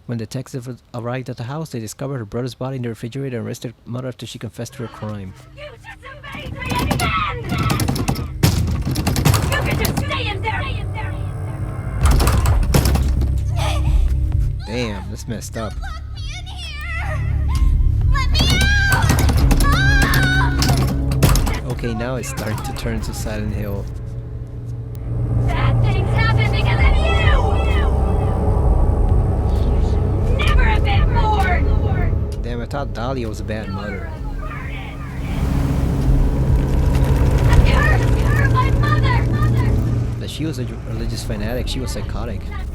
When detectives arrived at the house, they discovered her brother's body in the refrigerator and arrested her mother after she confessed to her crime. You disobeyed me again! You can just stay in there! Damn, that's messed up. Lock me in here! Let me out! Ah! Okay, now it's starting to turn to Silent Hill. Bad things happen because of you! You should never have been born! Damn, I thought Dahlia was a bad mother. A curse! My mother! That she was a religious fanatic, she was psychotic. That's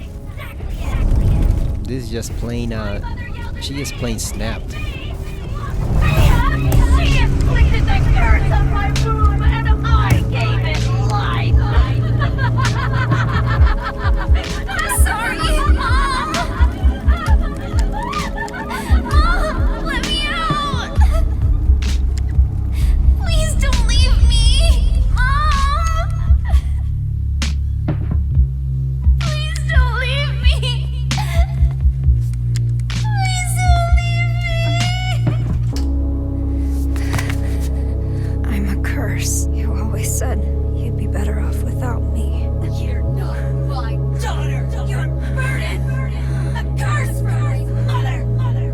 exactly it! This is just plain, she is plain snapped. She inflicted the curse on my room, and I gave it life! I'm sorry, Mom! Mom, let me out! Please don't leave me! Mom! Please don't leave me! Please don't leave me! I'm a curse. You always said you'd be better off without me. You're not my daughter! You're a burden! A curse from my mother!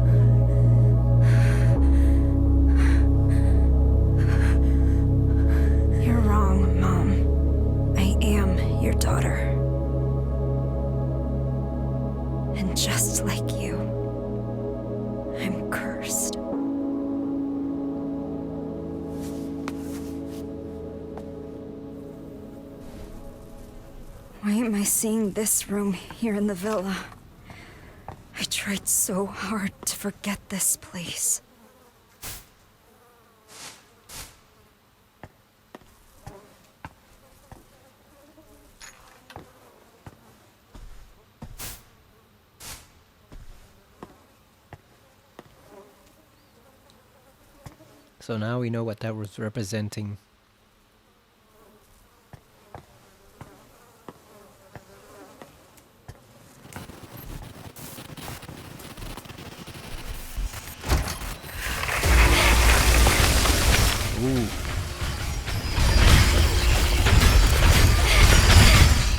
You're wrong, Mom. I am your daughter. And just like you, I'm cursed. Why am I seeing this room here in the villa? I tried so hard to forget this place. So now we know what that was representing.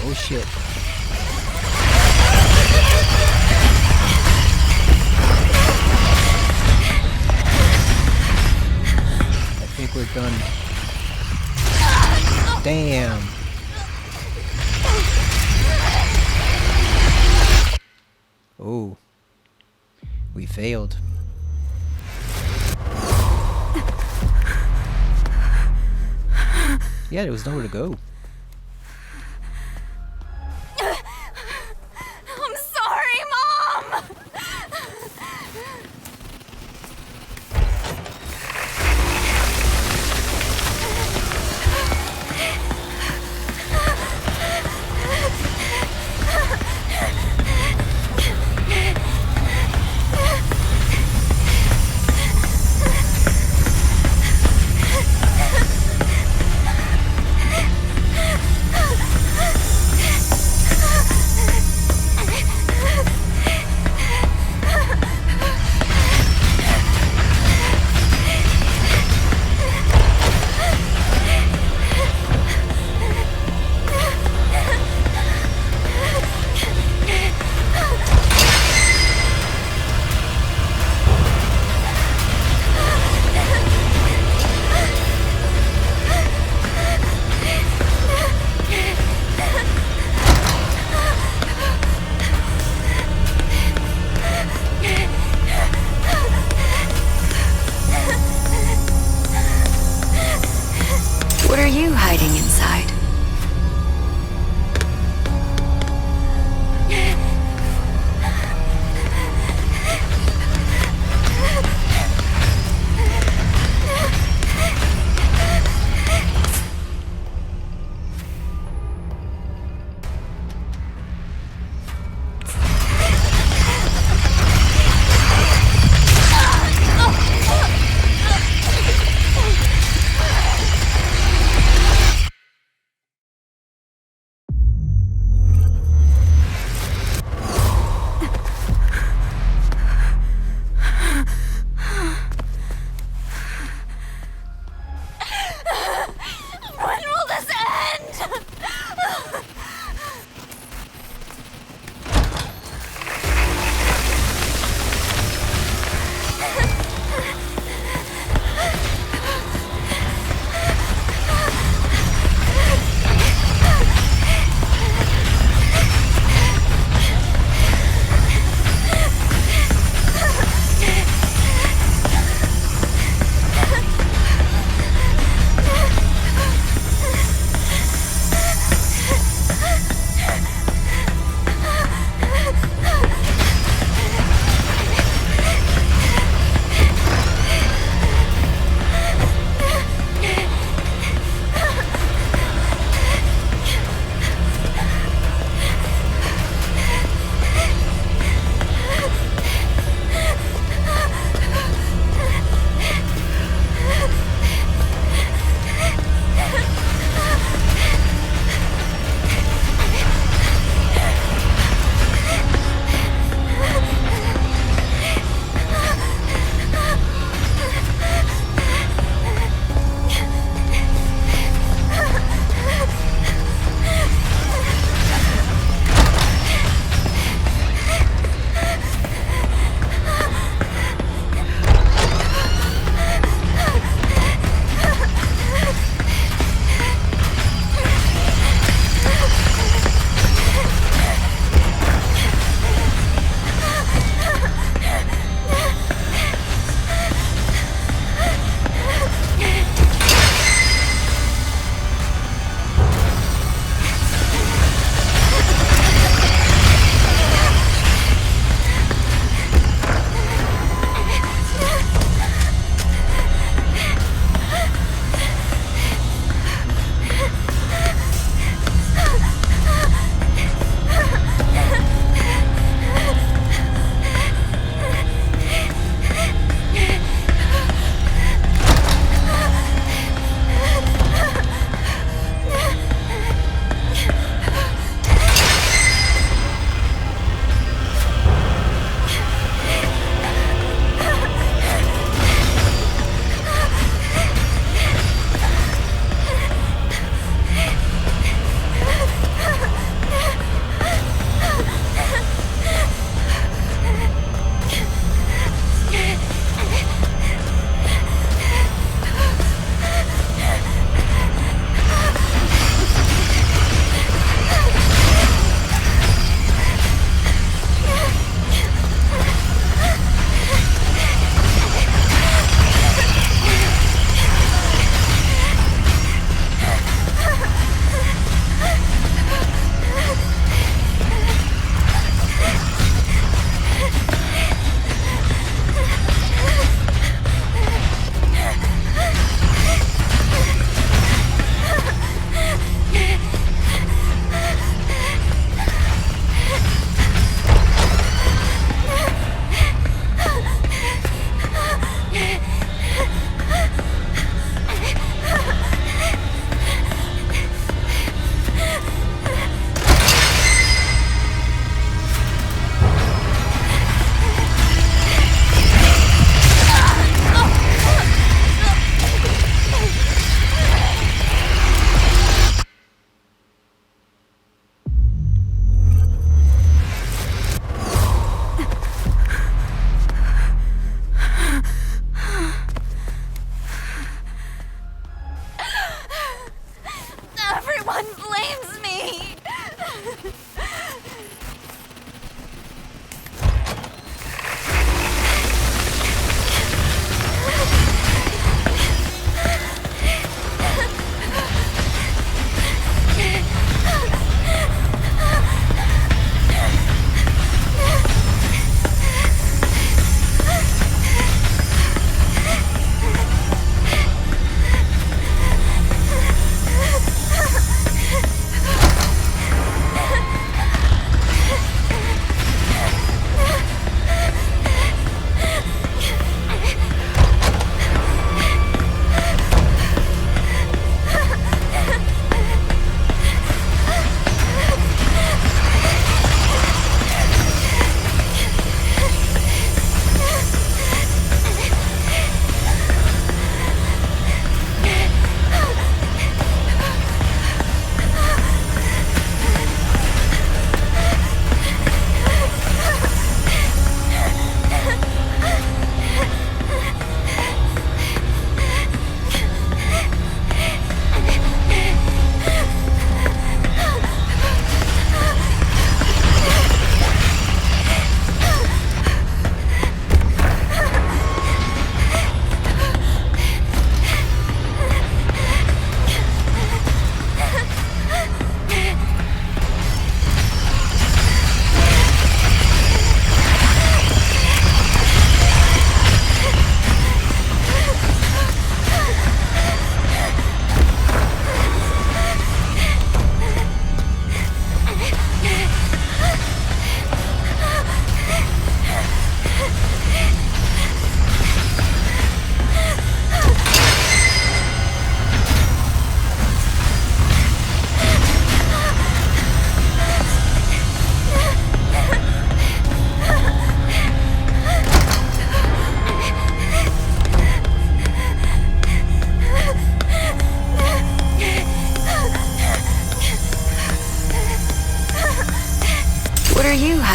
Oh shit. I think we're done. Damn. Oh. We failed. Yeah, there was nowhere to go. I'm sorry, Mom!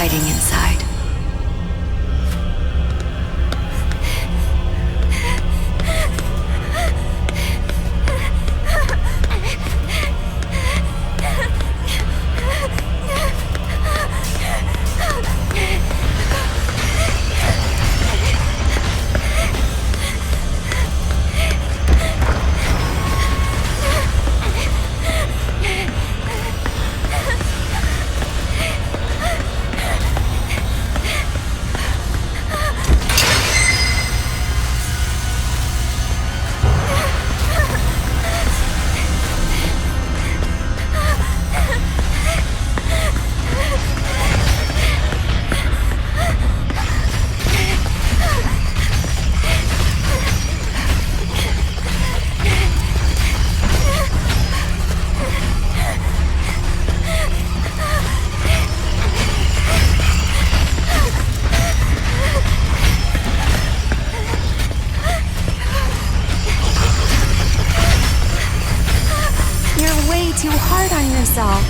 hiding inside. Too hard on yourself.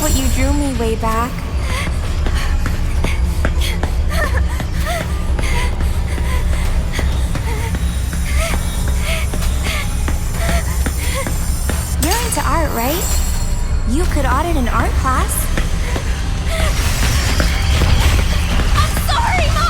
What you drew me way back. You're into art, right? You could audit an art class. I'm sorry, Mom!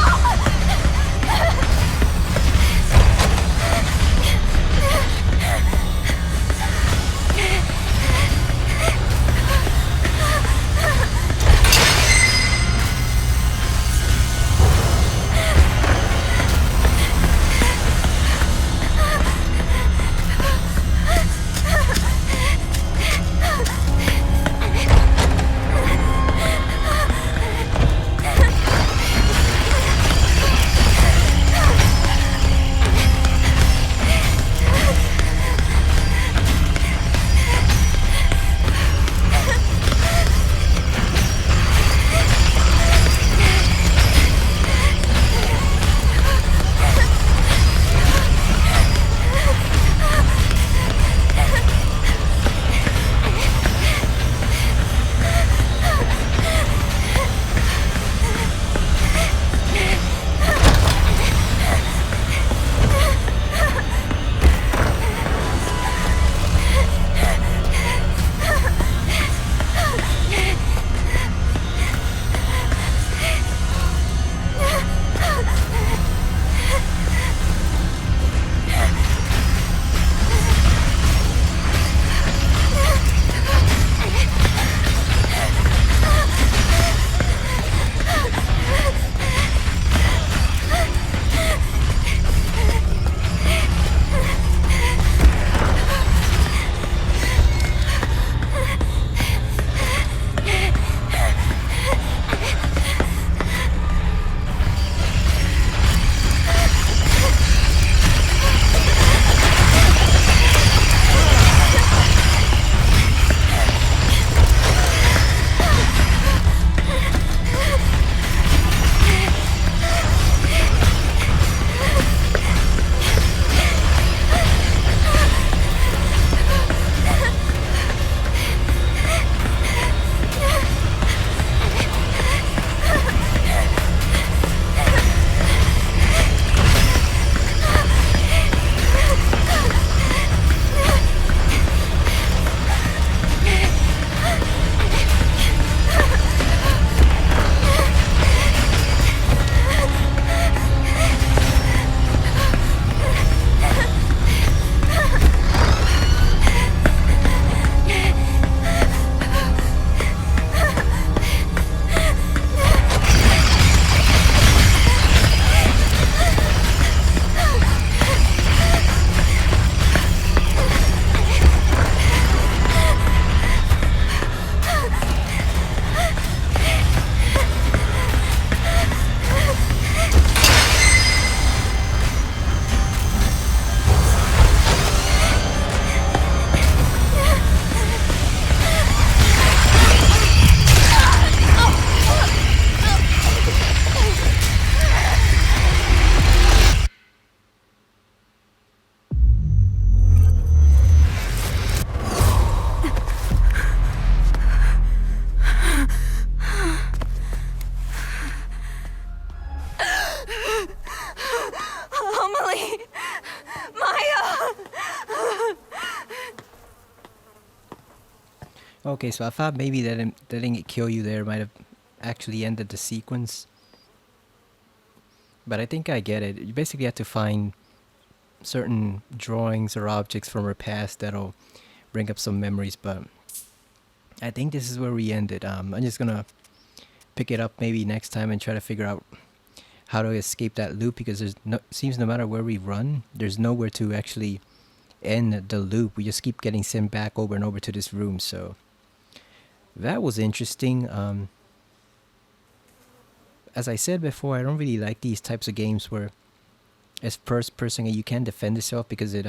Amelie! Maya! Okay, so I thought maybe letting it kill you there might have actually ended the sequence. But I think I get it. You basically have to find certain drawings or objects from her past that'll bring up some memories, but I think this is where we ended. I'm just gonna pick it up maybe next time and try to figure out how to escape that loop, because seems no matter where we run, there's nowhere to actually end the loop. We just keep getting sent back over and over to this room. So that was interesting. As I said before, I don't really like these types of games where as first person you can defend yourself, because it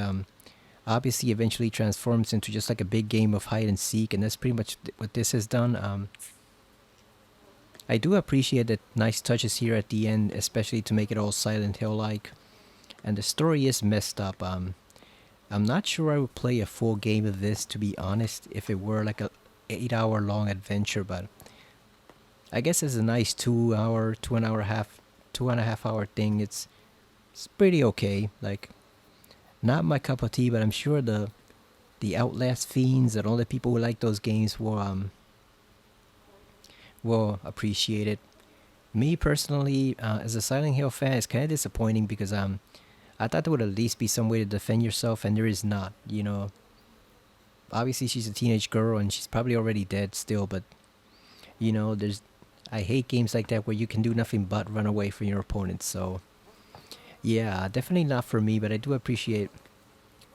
obviously eventually transforms into just like a big game of hide and seek, and that's pretty much what this has done. I do appreciate the nice touches here at the end, especially to make it all Silent Hill like, and the story is messed up. I'm not sure I would play a full game of this, to be honest, if it were like a 8-hour long adventure, but I guess it's a nice 2 hour, 2.5 hour thing. It's pretty okay. Like, not my cup of tea, but I'm sure the Outlast fiends and all the people who like those games will appreciate it. Me personally, as a Silent Hill fan, it's kind of disappointing, because I thought there would at least be some way to defend yourself, and there is not. You know, obviously she's a teenage girl and she's probably already dead still, but you know, I hate games like that where you can do nothing but run away from your opponents. So yeah, definitely not for me, but I do appreciate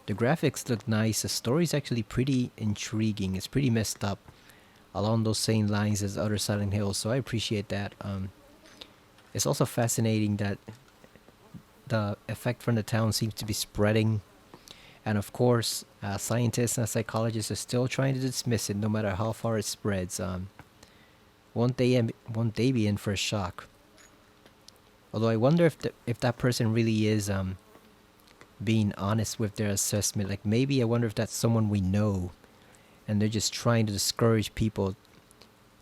the graphics look nice. The story's actually pretty intriguing. It's pretty messed up along those same lines as other Silent Hills, so I appreciate that. It's also fascinating that the effect from the town seems to be spreading, and of course scientists and psychologists are still trying to dismiss it no matter how far it spreads. Won't they be in for a shock? Although I wonder if that person really is being honest with their assessment. Like, maybe I wonder if that's someone we know and they're just trying to discourage people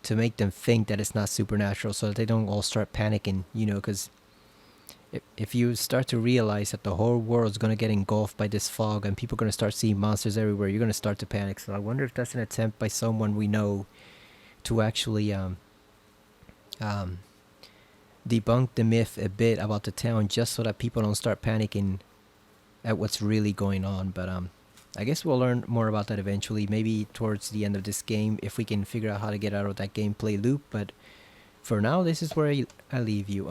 to make them think that it's not supernatural, so that they don't all start panicking, you know, because if you start to realize that the whole world's going to get engulfed by this fog and people are going to start seeing monsters everywhere, you're going to start to panic. So I wonder if that's an attempt by someone we know to actually debunk the myth a bit about the town, just so that people don't start panicking at what's really going on. But I guess we'll learn more about that eventually, maybe towards the end of this game, if we can figure out how to get out of that gameplay loop. But for now, this is where I leave you.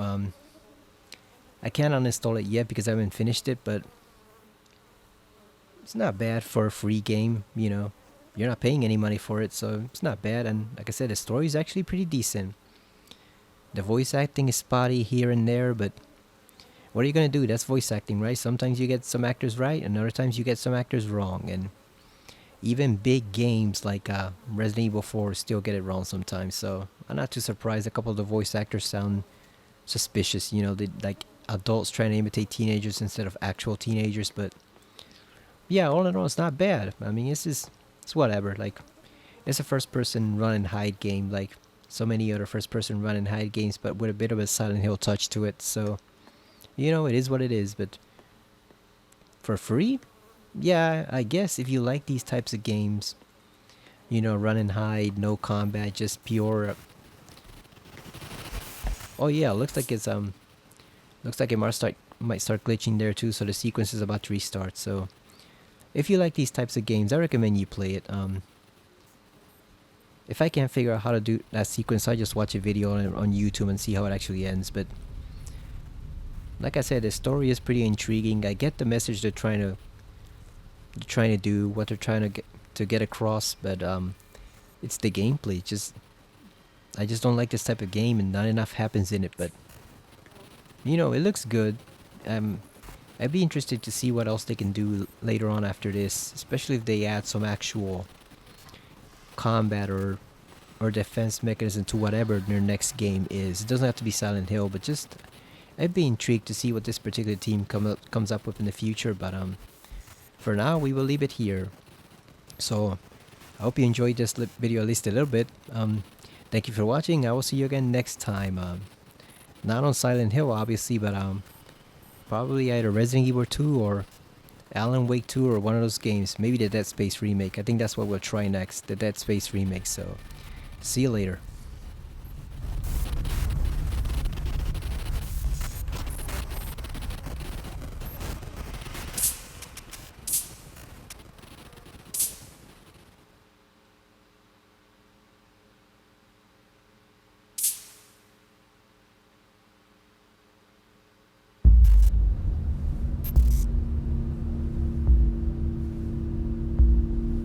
I can't uninstall it yet because I haven't finished it, but it's not bad for a free game, you know. You're not paying any money for it, so it's not bad. And like I said, the story is actually pretty decent. The voice acting is spotty here and there, but what are you going to do? That's voice acting, right? Sometimes you get some actors right, and other times you get some actors wrong. And even big games like Resident Evil 4 still get it wrong sometimes. So I'm not too surprised a couple of the voice actors sound suspicious. You know, they like adults trying to imitate teenagers instead of actual teenagers. But yeah, all in all, it's not bad. I mean, it's whatever. Like, it's a first-person run-and-hide game, like so many other first-person run-and-hide games, but with a bit of a Silent Hill touch to it. So, you know, it is what it is. But for free, yeah, I guess if you like these types of games, you know, run-and-hide, no combat, just pure. Oh yeah, looks like it might start glitching there too. So the sequence is about to restart. So if you like these types of games, I recommend you play it. If I can't figure out how to do that sequence, I just watch a video on YouTube and see how it actually ends. But like I said, the story is pretty intriguing. I get the message they're trying to do, what they're trying to get across, but it's the gameplay. I just don't like this type of game, and not enough happens in it. But you know, it looks good. I'd be interested to see what else they can do later on after this, especially if they add some actual combat or defense mechanism to whatever their next game is. It doesn't have to be Silent Hill, but just I'd be intrigued to see what this particular team comes up with in the future. But for now, we will leave it here. So I hope you enjoyed this video at least a little bit. Thank you for watching. I will see you again next time. Not on Silent Hill, obviously, but Probably either Resident Evil 2 or Alan Wake 2 or one of those games. Maybe the Dead Space remake. I think that's what we'll try next, the Dead Space remake. So, see you later.